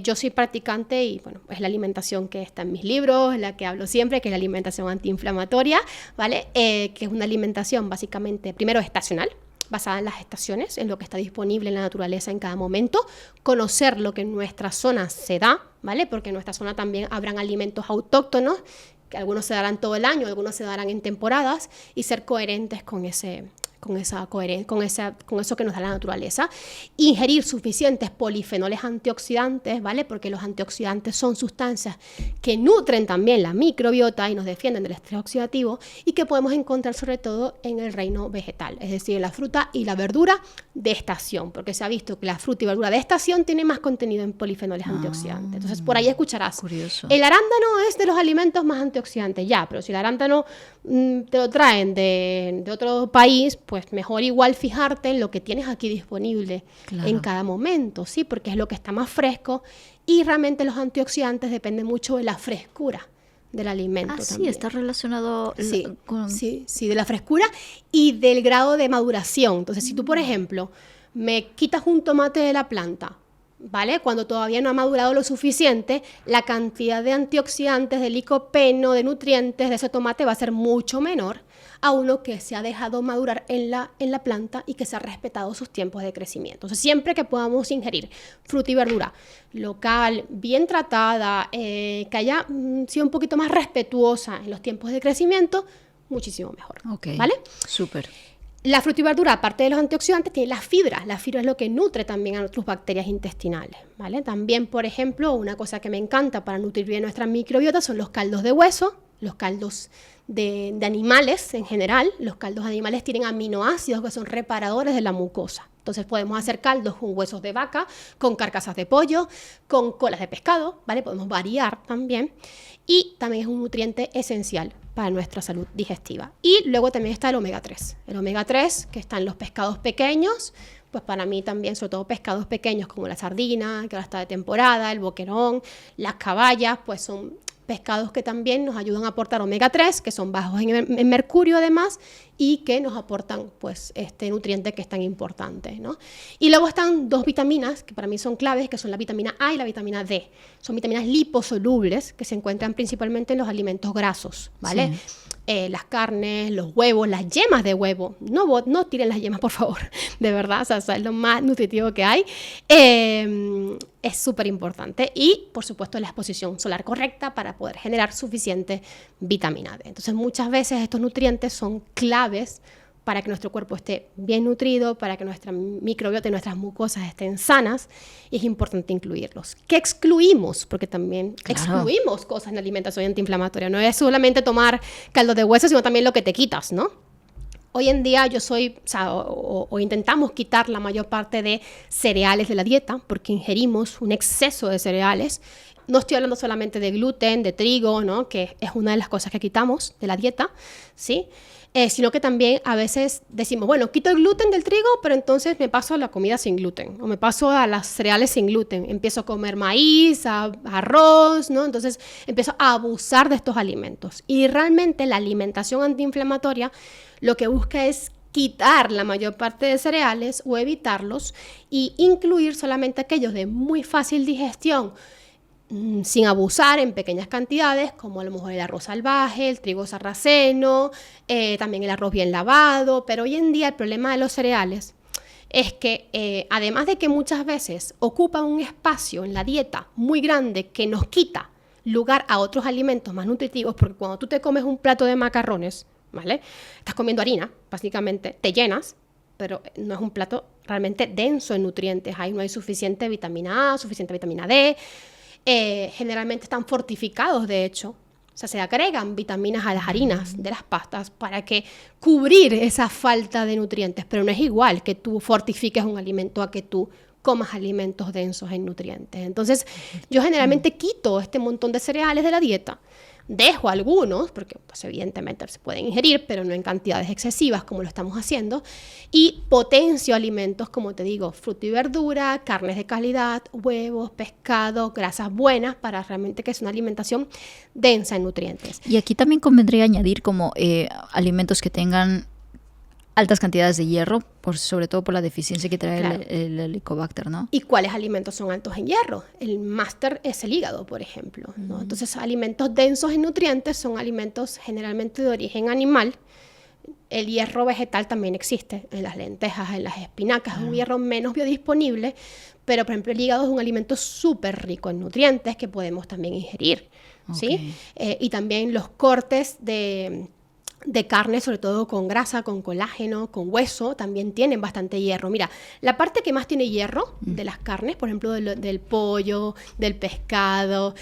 yo soy practicante y, bueno, es la alimentación que está en mis libros, la que hablo siempre, que es la alimentación antiinflamatoria, ¿vale? Que es una alimentación básicamente, primero, estacional, basada en las estaciones, en lo que está disponible en la naturaleza en cada momento, conocer lo que en nuestra zona se da, ¿vale? Porque en nuestra zona también habrán alimentos autóctonos, que algunos se darán todo el año, algunos se darán en temporadas, y ser coherentes con eso que nos da la naturaleza. Ingerir suficientes polifenoles antioxidantes, ¿vale? Porque los antioxidantes son sustancias que nutren también la microbiota y nos defienden del estrés oxidativo, y que podemos encontrar sobre todo en el reino vegetal, es decir, en la fruta y la verdura de estación, porque se ha visto que la fruta y verdura de estación tiene más contenido en polifenoles antioxidantes. Entonces, por ahí escucharás, curioso. El arándano es de los alimentos más antioxidantes, ya, pero si el arándano te lo traen de otro país, pues mejor igual fijarte en lo que tienes aquí disponible en cada momento, ¿sí? Porque es lo que está más fresco, y realmente los antioxidantes dependen mucho de la frescura del alimento. Sí, está relacionado con... Sí, de la frescura y del grado de maduración. Entonces, si tú, por ejemplo, me quitas un tomate de la planta, ¿vale? Cuando todavía no ha madurado lo suficiente, la cantidad de antioxidantes, de licopeno, de nutrientes de ese tomate va a ser mucho menor a uno que se ha dejado madurar en la planta y que se ha respetado sus tiempos de crecimiento. Entonces, siempre que podamos ingerir fruta y verdura local, bien tratada, que haya sido un poquito más respetuosa en los tiempos de crecimiento, muchísimo mejor. Okay. ¿Vale? Súper. La fruta y verdura, aparte de los antioxidantes, tiene la fibra. La fibra es lo que nutre también a nuestras bacterias intestinales, ¿vale? También, por ejemplo, una cosa que me encanta para nutrir bien nuestra microbiota son los caldos de hueso, los caldos de animales en general. Los caldos de animales tienen aminoácidos que son reparadores de la mucosa. Entonces podemos hacer caldos con huesos de vaca, con carcasas de pollo, con colas de pescado, ¿vale? Podemos variar también. Y también es un nutriente esencial para nuestra salud digestiva. Y luego también está el omega 3. El omega 3, que está en los pescados pequeños, pues para mí también, sobre todo pescados pequeños como la sardina, que ahora está de temporada, el boquerón, las caballas, pues son pescados que también nos ayudan a aportar omega 3, que son bajos en mercurio además, y que nos aportan pues este nutriente que es tan importante, ¿no? Y luego están 2 vitaminas que para mí son claves, que son la vitamina A y la vitamina D. Son vitaminas liposolubles que se encuentran principalmente en los alimentos grasos, ¿vale? Sí. Las carnes, los huevos, las yemas de huevo. No tiren las yemas, por favor, de verdad, o sea, es lo más nutritivo que hay. Es súper importante. Y, por supuesto, la exposición solar correcta para poder generar suficiente vitamina D. Entonces, muchas veces estos nutrientes son claves para que nuestro cuerpo esté bien nutrido, para que nuestra microbiota y nuestras mucosas estén sanas, y es importante incluirlos. ¿Qué excluimos? Porque también excluimos cosas en la alimentación antiinflamatoria. No es solamente tomar caldo de hueso, sino también lo que te quitas, ¿no? Hoy en día o intentamos quitar la mayor parte de cereales de la dieta porque ingerimos un exceso de cereales. No estoy hablando solamente de gluten, de trigo, ¿no? Que es una de las cosas que quitamos de la dieta, ¿sí? Sino que también a veces decimos, bueno, quito el gluten del trigo, pero entonces me paso a la comida sin gluten, o me paso a las cereales sin gluten. Empiezo a comer maíz, arroz, ¿no? Entonces empiezo a abusar de estos alimentos. Y realmente la alimentación antiinflamatoria lo que busca es quitar la mayor parte de cereales o evitarlos y incluir solamente aquellos de muy fácil digestión, sin abusar en pequeñas cantidades, como a lo mejor el arroz salvaje, el trigo sarraceno, también el arroz bien lavado. Pero hoy en día el problema de los cereales es que además de que muchas veces ocupan un espacio en la dieta muy grande que nos quita lugar a otros alimentos más nutritivos, porque cuando tú te comes un plato de macarrones, ¿vale? Estás comiendo harina, básicamente, te llenas, pero no es un plato realmente denso en nutrientes. Ahí no hay suficiente vitamina A, suficiente vitamina D. Generalmente están fortificados, de hecho. O sea, se agregan vitaminas a las harinas de las pastas para que cubrir esa falta de nutrientes, pero no es igual que tú fortifiques un alimento a que tú comas alimentos densos en nutrientes. Entonces, yo generalmente quito este montón de cereales de la dieta. Dejo algunos, porque pues, evidentemente se pueden ingerir, pero no en cantidades excesivas como lo estamos haciendo, y potencio alimentos, como te digo, fruta y verdura, carnes de calidad, huevos, pescado, grasas buenas, para realmente que sea una alimentación densa en nutrientes. Y aquí también convendría añadir como alimentos que tengan altas cantidades de hierro, sobre todo por la deficiencia que trae claro. el Helicobacter, ¿no? ¿Y cuáles alimentos son altos en hierro? El máster es el hígado, por ejemplo, ¿no? Entonces, alimentos densos en nutrientes son alimentos generalmente de origen animal. El hierro vegetal también existe en las lentejas, en las espinacas, es un hierro menos biodisponible, pero, por ejemplo, el hígado es un alimento súper rico en nutrientes que podemos también ingerir, ¿sí? Y también los cortes de carne, sobre todo con grasa, con colágeno, con hueso, también tienen bastante hierro. Mira, la parte que más tiene hierro de las carnes, por ejemplo, del pollo, del pescado,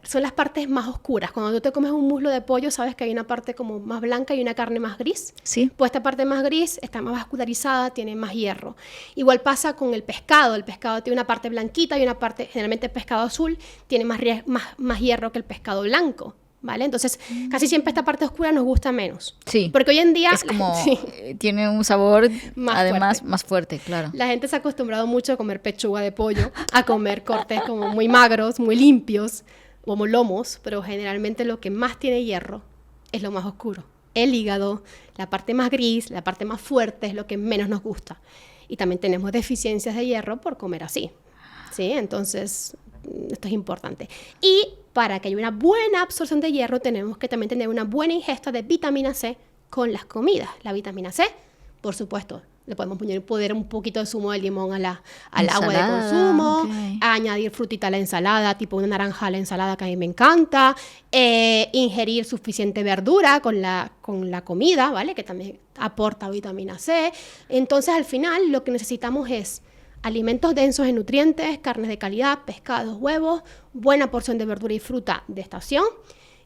son las partes más oscuras. Cuando tú te comes un muslo de pollo, sabes que hay una parte como más blanca y una carne más gris. Sí. Pues esta parte más gris está más vascularizada, tiene más hierro. Igual pasa con el pescado. El pescado tiene una parte blanquita y una parte, generalmente el pescado azul, tiene más hierro que el pescado blanco. ¿Vale? Entonces, casi siempre esta parte oscura nos gusta menos. Sí. Porque hoy en día... Es como... tiene un sabor, más fuerte, claro. La gente se ha acostumbrado mucho a comer pechuga de pollo, a comer cortes como muy magros, muy limpios, como lomos, pero generalmente lo que más tiene hierro es lo más oscuro. El hígado, la parte más gris, la parte más fuerte es lo que menos nos gusta. Y también tenemos deficiencias de hierro por comer así. ¿Sí? Entonces, esto es importante. Y para que haya una buena absorción de hierro, tenemos que también tener una buena ingesta de vitamina C con las comidas. La vitamina C, por supuesto, le podemos poner un poquito de zumo de limón al agua de consumo, añadir frutita a la ensalada, tipo una naranja a la ensalada que a mí me encanta, ingerir suficiente verdura con la comida, ¿vale? Que también aporta vitamina C. Entonces, al final, lo que necesitamos es alimentos densos en nutrientes, carnes de calidad, pescados, huevos, buena porción de verdura y fruta de estación.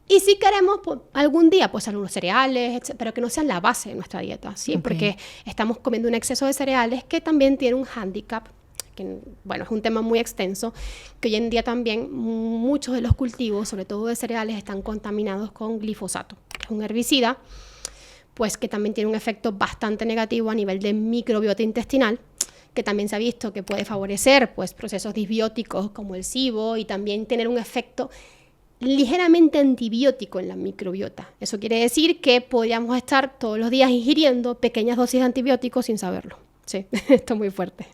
Y si queremos, pues, algún día, pues algunos cereales, pero que no sean la base de nuestra dieta, ¿sí? Porque estamos comiendo un exceso de cereales que también tiene un hándicap, que, bueno, es un tema muy extenso, que hoy en día también muchos de los cultivos, sobre todo de cereales, están contaminados con glifosato, que es un herbicida, pues que también tiene un efecto bastante negativo a nivel de microbiota intestinal, que también se ha visto que puede favorecer pues, procesos disbióticos como el SIBO y también tener un efecto ligeramente antibiótico en la microbiota. Eso quiere decir que podríamos estar todos los días ingiriendo pequeñas dosis de antibióticos sin saberlo. Sí, esto es muy fuerte.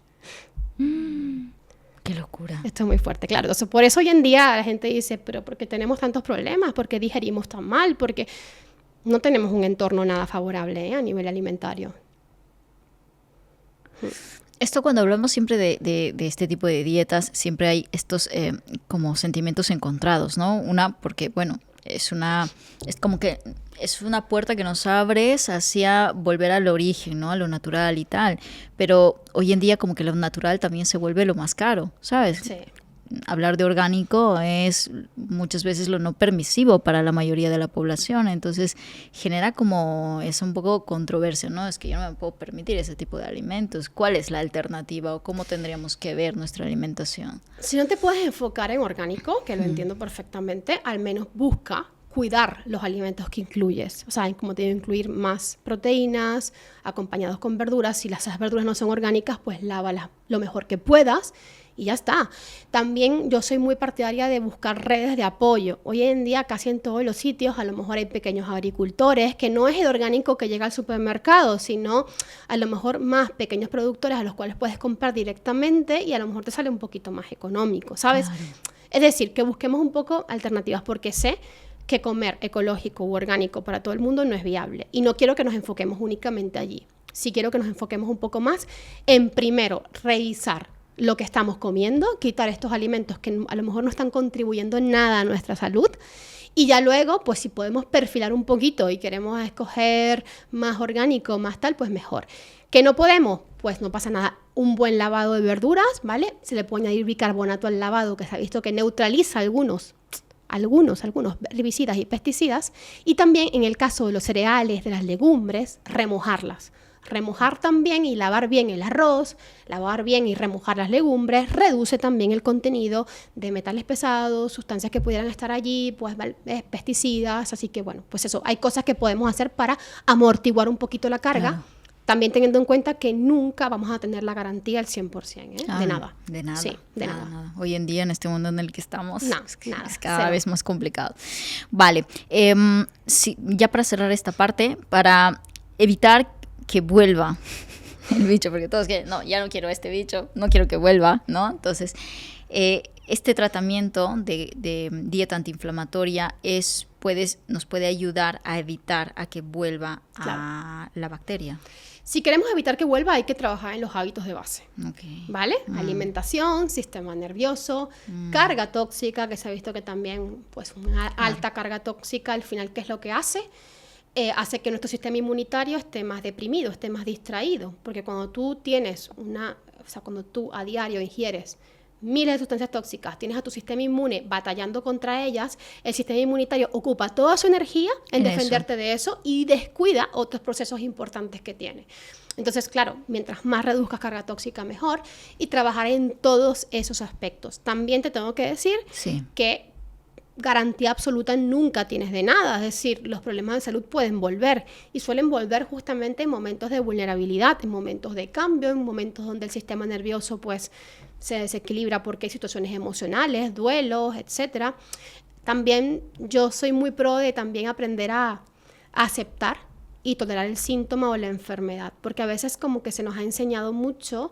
¡Qué locura! Esto es muy fuerte, claro. Entonces, por eso hoy en día la gente dice, pero ¿por qué tenemos tantos problemas? ¿Por qué digerimos tan mal? Porque no tenemos un entorno nada favorable a nivel alimentario. Esto cuando hablamos siempre de este tipo de dietas, siempre hay estos como sentimientos encontrados, ¿no? Una, porque, bueno, es como que es una puerta que nos abres hacia volver al origen, ¿no? A lo natural y tal. Pero hoy en día como que lo natural también se vuelve lo más caro, ¿sabes? Sí. hablar de orgánico es muchas veces lo no permisivo para la mayoría de la población, entonces genera como es un poco controversia, ¿no? Es que yo no me puedo permitir ese tipo de alimentos. ¿Cuál es la alternativa o cómo tendríamos que ver nuestra alimentación? Si no te puedes enfocar en orgánico, que lo entiendo perfectamente, al menos busca cuidar los alimentos que incluyes. O sea, como te digo, incluir más proteínas acompañados con verduras. Si esas verduras no son orgánicas, pues lávalas lo mejor que puedas y ya está. También yo soy muy partidaria de buscar redes de apoyo. Hoy en día casi en todos los sitios a lo mejor hay pequeños agricultores, que no es el orgánico que llega al supermercado, sino a lo mejor más pequeños productores a los cuales puedes comprar directamente y a lo mejor te sale un poquito más económico, ¿sabes? Claro. Es decir, que busquemos un poco alternativas, porque sé que comer ecológico u orgánico para todo el mundo no es viable. Y no quiero que nos enfoquemos únicamente allí. Sí quiero que nos enfoquemos un poco más en, primero, revisar lo que estamos comiendo, quitar estos alimentos que a lo mejor no están contribuyendo nada a nuestra salud. Y ya luego, pues si podemos perfilar un poquito y queremos escoger más orgánico, más tal, pues mejor. ¿Que no podemos? Pues no pasa nada. Un buen lavado de verduras, ¿vale? Se le puede añadir bicarbonato al lavado, que se ha visto que neutraliza algunos herbicidas y pesticidas, y también en el caso de los cereales, de las legumbres, remojarlas. Remojar también y lavar bien el arroz, lavar bien y remojar las legumbres, reduce también el contenido de metales pesados, sustancias que pudieran estar allí, pues pesticidas, así que bueno, pues eso, hay cosas que podemos hacer para amortiguar un poquito la carga. Claro. También teniendo en cuenta que nunca vamos a tener la garantía al 100%, de nada. De nada. Sí, de nada. Hoy en día, en este mundo en el que estamos, es cada vez más complicado. Vale, sí, ya para cerrar esta parte, para evitar que vuelva el bicho, porque todos quieren, no, ya no quiero este bicho, no quiero que vuelva, ¿no? Entonces, este tratamiento de dieta antiinflamatoria nos puede ayudar a evitar a que vuelva a la bacteria. Si queremos evitar que vuelva, hay que trabajar en los hábitos de base, ¿vale? Alimentación, sistema nervioso, carga tóxica, que se ha visto que también, pues, una alta carga tóxica, al final, ¿qué es lo que hace? Hace que nuestro sistema inmunitario esté más deprimido, esté más distraído, porque cuando tú cuando tú a diario ingieres miles de sustancias tóxicas, tienes a tu sistema inmune batallando contra ellas, el sistema inmunitario ocupa toda su energía en defenderte de eso y descuida otros procesos importantes que tiene. Entonces, claro, mientras más reduzcas carga tóxica, mejor, y trabajar en todos esos aspectos. También te tengo que decir que garantía absoluta nunca tienes de nada, es decir, los problemas de salud pueden volver y suelen volver justamente en momentos de vulnerabilidad, en momentos de cambio, en momentos donde el sistema nervioso pues se desequilibra porque hay situaciones emocionales, duelos, etcétera. También yo soy muy pro de también aprender a aceptar y tolerar el síntoma o la enfermedad, porque a veces como que se nos ha enseñado mucho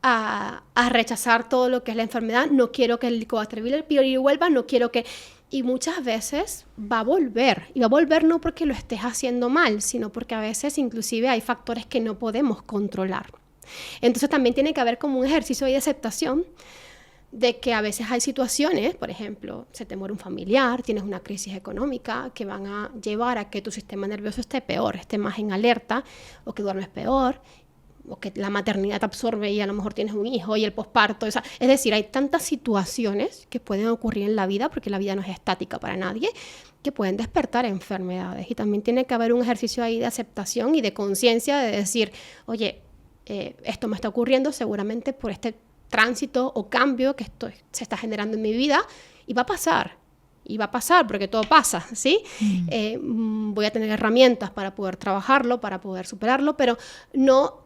a rechazar todo lo que es la enfermedad. No quiero que el Helicobacter pylori vuelva, no quiero que... Y muchas veces va a volver, y va a volver no porque lo estés haciendo mal, sino porque a veces inclusive hay factores que no podemos controlar. Entonces también tiene que haber como un ejercicio de aceptación de que a veces hay situaciones, por ejemplo, se te muere un familiar, tienes una crisis económica, que van a llevar a que tu sistema nervioso esté peor, esté más en alerta, o que duermes peor, o que la maternidad te absorbe y a lo mejor tienes un hijo y el posparto. Es decir, hay tantas situaciones que pueden ocurrir en la vida, porque la vida no es estática para nadie, que pueden despertar enfermedades. Y también tiene que haber un ejercicio ahí de aceptación y de conciencia de decir, oye, esto me está ocurriendo seguramente por este tránsito o cambio que se está generando en mi vida, y va a pasar. Y va a pasar porque todo pasa, ¿sí? Voy a tener herramientas para poder trabajarlo, para poder superarlo, pero no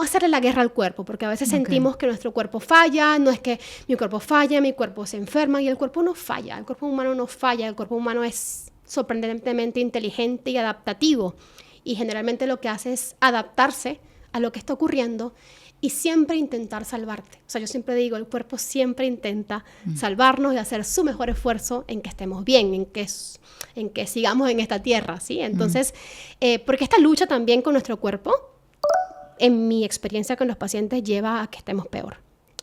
hacerle la guerra al cuerpo, porque a veces sentimos que nuestro cuerpo falla, no es que mi cuerpo falla, mi cuerpo se enferma, y el cuerpo no falla, el cuerpo humano no falla, el cuerpo humano es sorprendentemente inteligente y adaptativo, y generalmente lo que hace es adaptarse a lo que está ocurriendo y siempre intentar salvarte. O sea, yo siempre digo, el cuerpo siempre intenta salvarnos y hacer su mejor esfuerzo en que estemos bien, en que sigamos en esta tierra, ¿sí? Entonces, porque esta lucha también con nuestro cuerpo, en mi experiencia con los pacientes, lleva a que estemos peor.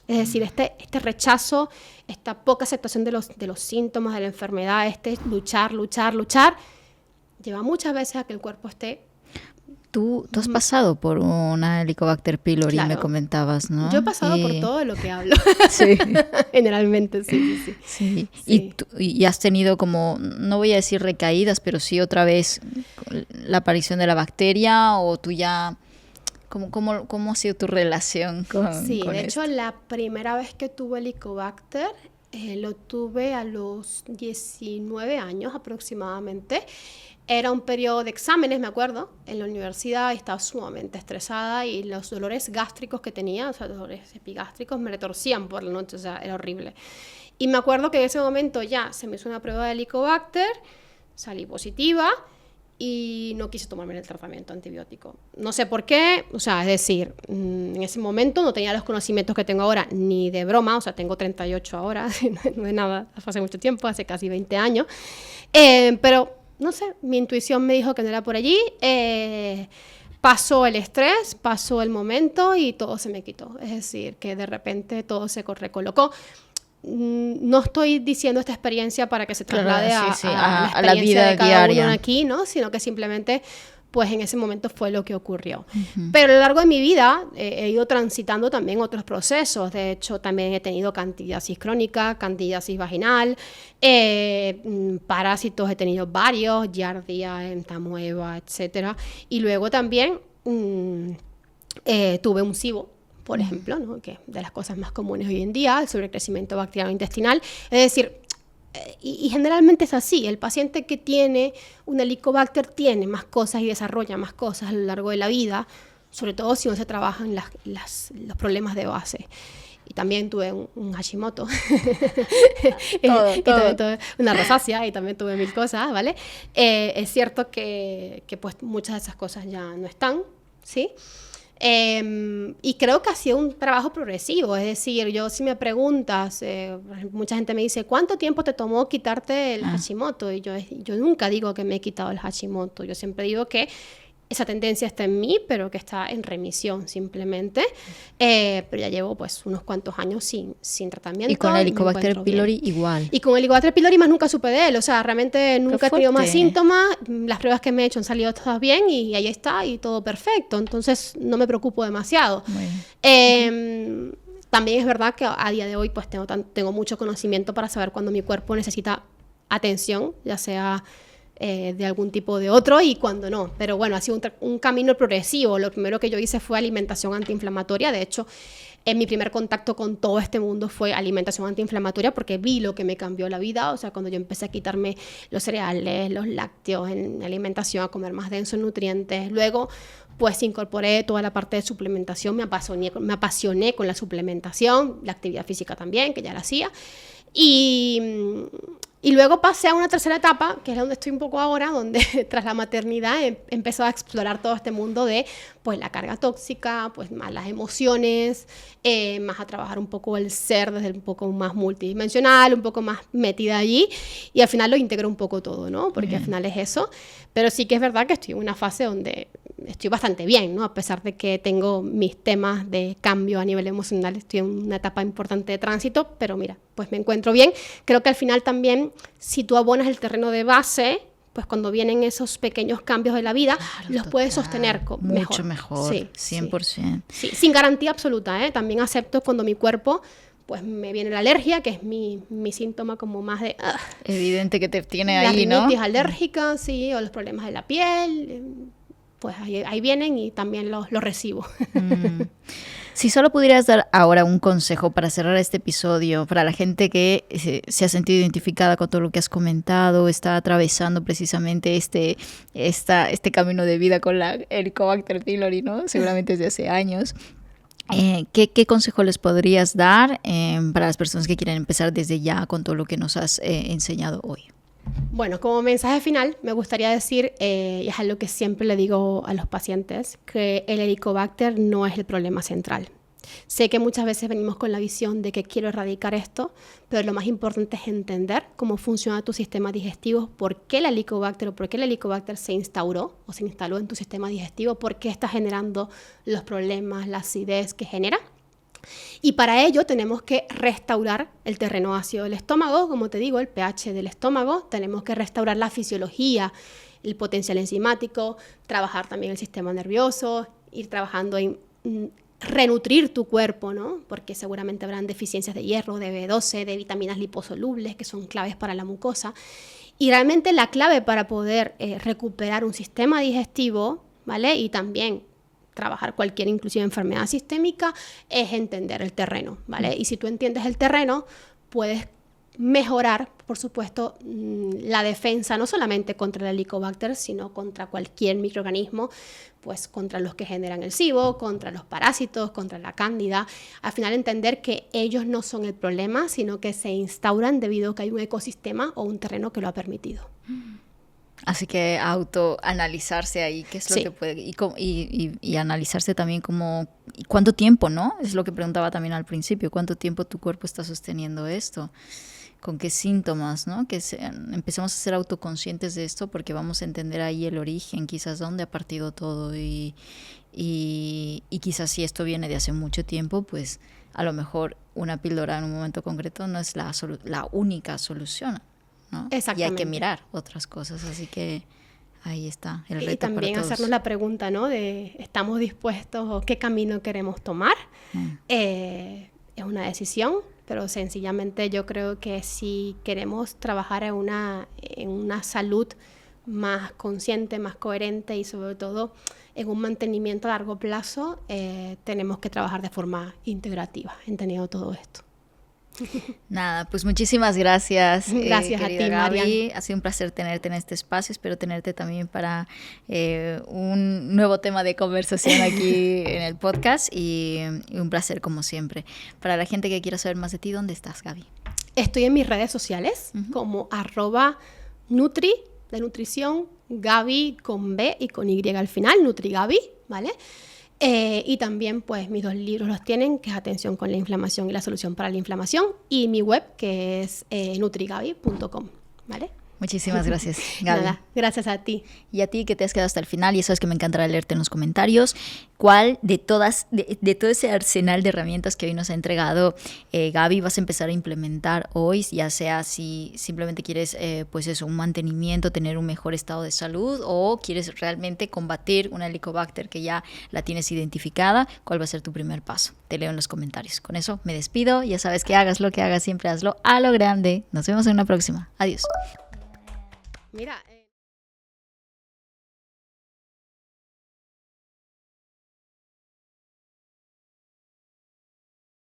Es decir, este rechazo, esta poca aceptación de los síntomas de la enfermedad, luchar, lleva muchas veces a que el cuerpo esté Tú has pasado por una Helicobacter pylori, Claro. me comentabas, ¿no? Yo he pasado por todo lo que hablo. Sí. Generalmente, sí. Sí. Sí. Y has tenido como, no voy a decir recaídas, pero sí otra vez la aparición de la bacteria, o tú ya, ¿cómo ha sido tu relación con Sí, de esto? hecho, la primera vez que tuve Helicobacter lo tuve a los 19 años aproximadamente. Era un periodo de exámenes, me acuerdo, en la universidad. Estaba sumamente estresada y los dolores gástricos que tenía, o sea, dolores epigástricos, me retorcían por la noche, o sea, era horrible. Y me acuerdo que en ese momento ya se me hizo una prueba de Helicobacter, salí positiva y no quise tomarme el tratamiento antibiótico. No sé por qué, o sea, es decir, en ese momento no tenía los conocimientos que tengo ahora, ni de broma, o sea, tengo 38 ahora, no es nada, hace mucho tiempo, hace casi 20 años, pero no sé, mi intuición me dijo que no era por allí. Pasó el estrés, pasó el momento y todo se me quitó. Es decir, que de repente todo se recolocó. No estoy diciendo esta experiencia para que se traslade Claro, sí, a la experiencia vida de cada diaria. uno aquí, ¿no? Sino que simplemente, pues en ese momento fue lo que ocurrió. Pero a lo largo de mi vida he ido transitando también otros procesos. De hecho, también he tenido candidiasis crónica, candidiasis vaginal, parásitos he tenido varios, giardia, entamoeba, etcétera. Y luego también tuve un SIBO, por ejemplo, ¿no? Que es de las cosas más comunes hoy en día, el sobrecrecimiento bacteriano intestinal. Es decir, y generalmente es así, el paciente que tiene una Helicobacter tiene más cosas y desarrolla más cosas a lo largo de la vida, sobre todo si no se trabajan los problemas de base. Y también tuve un Hashimoto, Todo. una rosácea, y también tuve 1000 cosas, ¿vale? Es cierto que pues muchas de esas cosas ya no están, ¿sí? Y creo que ha sido un trabajo progresivo, es decir, yo si me preguntas, por ejemplo, mucha gente me dice, ¿cuánto tiempo te tomó quitarte el Hashimoto? Y yo nunca digo que me he quitado el Hashimoto, yo siempre digo que esa tendencia está en mí, pero que está en remisión simplemente, pero ya llevo pues unos cuantos años sin tratamiento. Y con me Helicobacter encuentro bien. pylori igual. Y con el Helicobacter pylori más nunca supe de él, o sea, realmente nunca he tenido más fuerte. síntomas, las pruebas que me he hecho han salido todas bien y ahí está y todo perfecto, entonces no me preocupo demasiado. Muy bien. También es verdad que a día de hoy pues tengo mucho conocimiento para saber cuando mi cuerpo necesita atención, ya sea de algún tipo de otro y cuando no, pero bueno, ha sido un camino progresivo. Lo primero que yo hice fue alimentación antiinflamatoria. De hecho, mi primer contacto con todo este mundo fue alimentación antiinflamatoria, porque vi lo que me cambió la vida. O sea, cuando yo empecé a quitarme los cereales, los lácteos en alimentación, a comer más denso en nutrientes. Luego, pues incorporé toda la parte de suplementación, me apasioné con la suplementación, la actividad física también, que ya la hacía. Y luego pasé a una tercera etapa, que es donde estoy un poco ahora, donde tras la maternidad empezó a explorar todo este mundo de pues, la carga tóxica, pues, más las emociones, más a trabajar un poco el ser desde un poco más multidimensional, un poco más metida allí, y al final lo integré un poco todo, ¿no? Porque al final es eso. Pero sí que es verdad que estoy en una fase donde estoy bastante bien, ¿no? A pesar de que tengo mis temas de cambio a nivel emocional, estoy en una etapa importante de tránsito, pero mira, pues me encuentro bien. Creo que al final también, si tú abonas el terreno de base, pues cuando vienen esos pequeños cambios de la vida, Claro, los puedes sostener mucho mejor, Sí, 100%. Sí, sin garantía absoluta, ¿eh? También acepto cuando mi cuerpo, pues me viene la alergia, que es mi síntoma como más de... Evidente que te tiene la ahí, ¿no? rinitis alérgica, sí, o los problemas de la piel, pues ahí vienen y también los recibo. Si solo pudieras dar ahora un consejo para cerrar este episodio, para la gente que se ha sentido identificada con todo lo que has comentado, está atravesando precisamente este camino de vida con la Helicobacter pylori, ¿no? Seguramente desde hace años. ¿Qué consejo les podrías dar para las personas que quieren empezar desde ya con todo lo que nos has enseñado hoy? Bueno, como mensaje final, me gustaría decir, y es algo que siempre le digo a los pacientes, que el Helicobacter no es el problema central. Sé que muchas veces venimos con la visión de que quiero erradicar esto, pero lo más importante es entender cómo funciona tu sistema digestivo, por qué el Helicobacter se instauró o se instaló en tu sistema digestivo, por qué está generando los problemas, la acidez que genera. Y para ello tenemos que restaurar el terreno ácido del estómago, como te digo, el pH del estómago, tenemos que restaurar la fisiología el potencial enzimático, trabajar también el sistema nervioso, ir trabajando en renutrir tu cuerpo, ¿no? Porque seguramente habrán deficiencias de hierro, de B12, de vitaminas liposolubles, que son claves para la mucosa. Y realmente la clave para poder recuperar un sistema digestivo, ¿vale? Y también trabajar cualquier inclusive enfermedad sistémica es entender el terreno, ¿vale? Y si tú entiendes el terreno, puedes mejorar, por supuesto, la defensa no solamente contra el Helicobacter, sino contra cualquier microorganismo, pues contra los que generan el SIBO, contra los parásitos, contra la cándida. Al final entender que ellos no son el problema, sino que se instauran debido a que hay un ecosistema o un terreno que lo ha permitido. Así que autoanalizarse ahí, qué es lo que puede, y analizarse también como, ¿cuánto tiempo, no? Es lo que preguntaba también al principio, ¿cuánto tiempo tu cuerpo está sosteniendo esto? ¿Con qué síntomas, no? Empecemos a ser autoconscientes de esto porque vamos a entender ahí el origen, quizás dónde ha partido todo y quizás si esto viene de hace mucho tiempo, pues a lo mejor una píldora en un momento concreto no es la única solución, ¿no? Exactamente. Y hay que mirar otras cosas, así que ahí está el reto. Y también para todos. hacernos la pregunta, ¿no? De ¿estamos dispuestos o qué camino queremos tomar? Es una decisión, pero sencillamente yo creo que si queremos trabajar en una salud más consciente, más coherente y sobre todo en un mantenimiento a largo plazo, tenemos que trabajar de forma integrativa, entendiendo todo esto. Nada, pues muchísimas gracias. Gracias a ti, Gaby. Marian. Ha sido un placer tenerte en este espacio. Espero tenerte también para un nuevo tema de conversación aquí en el podcast y un placer como siempre. Para la gente que quiera saber más de ti, ¿dónde estás, Gaby? Estoy en mis redes sociales como @nutri de nutrición, Gaby con B y con Y al final, NutriGaby, ¿vale? Y también pues mis 2 libros los tienen, que es Atención con la inflamación y la solución para la inflamación, y mi web que es nutrigaby.com, ¿vale? Muchísimas gracias, Gaby. Nada, gracias a ti. Y a ti que te has quedado hasta el final, y eso es que me encantará leerte en los comentarios, ¿cuál de todo ese arsenal de herramientas que hoy nos ha entregado Gaby vas a empezar a implementar hoy, ya sea si simplemente quieres pues eso, un mantenimiento, tener un mejor estado de salud, o quieres realmente combatir una Helicobacter que ya la tienes identificada? ¿Cuál va a ser tu primer paso? Te leo en los comentarios. Con eso me despido, ya sabes que hagas lo que hagas, siempre hazlo a lo grande. Nos vemos en una próxima. Adiós. Mira...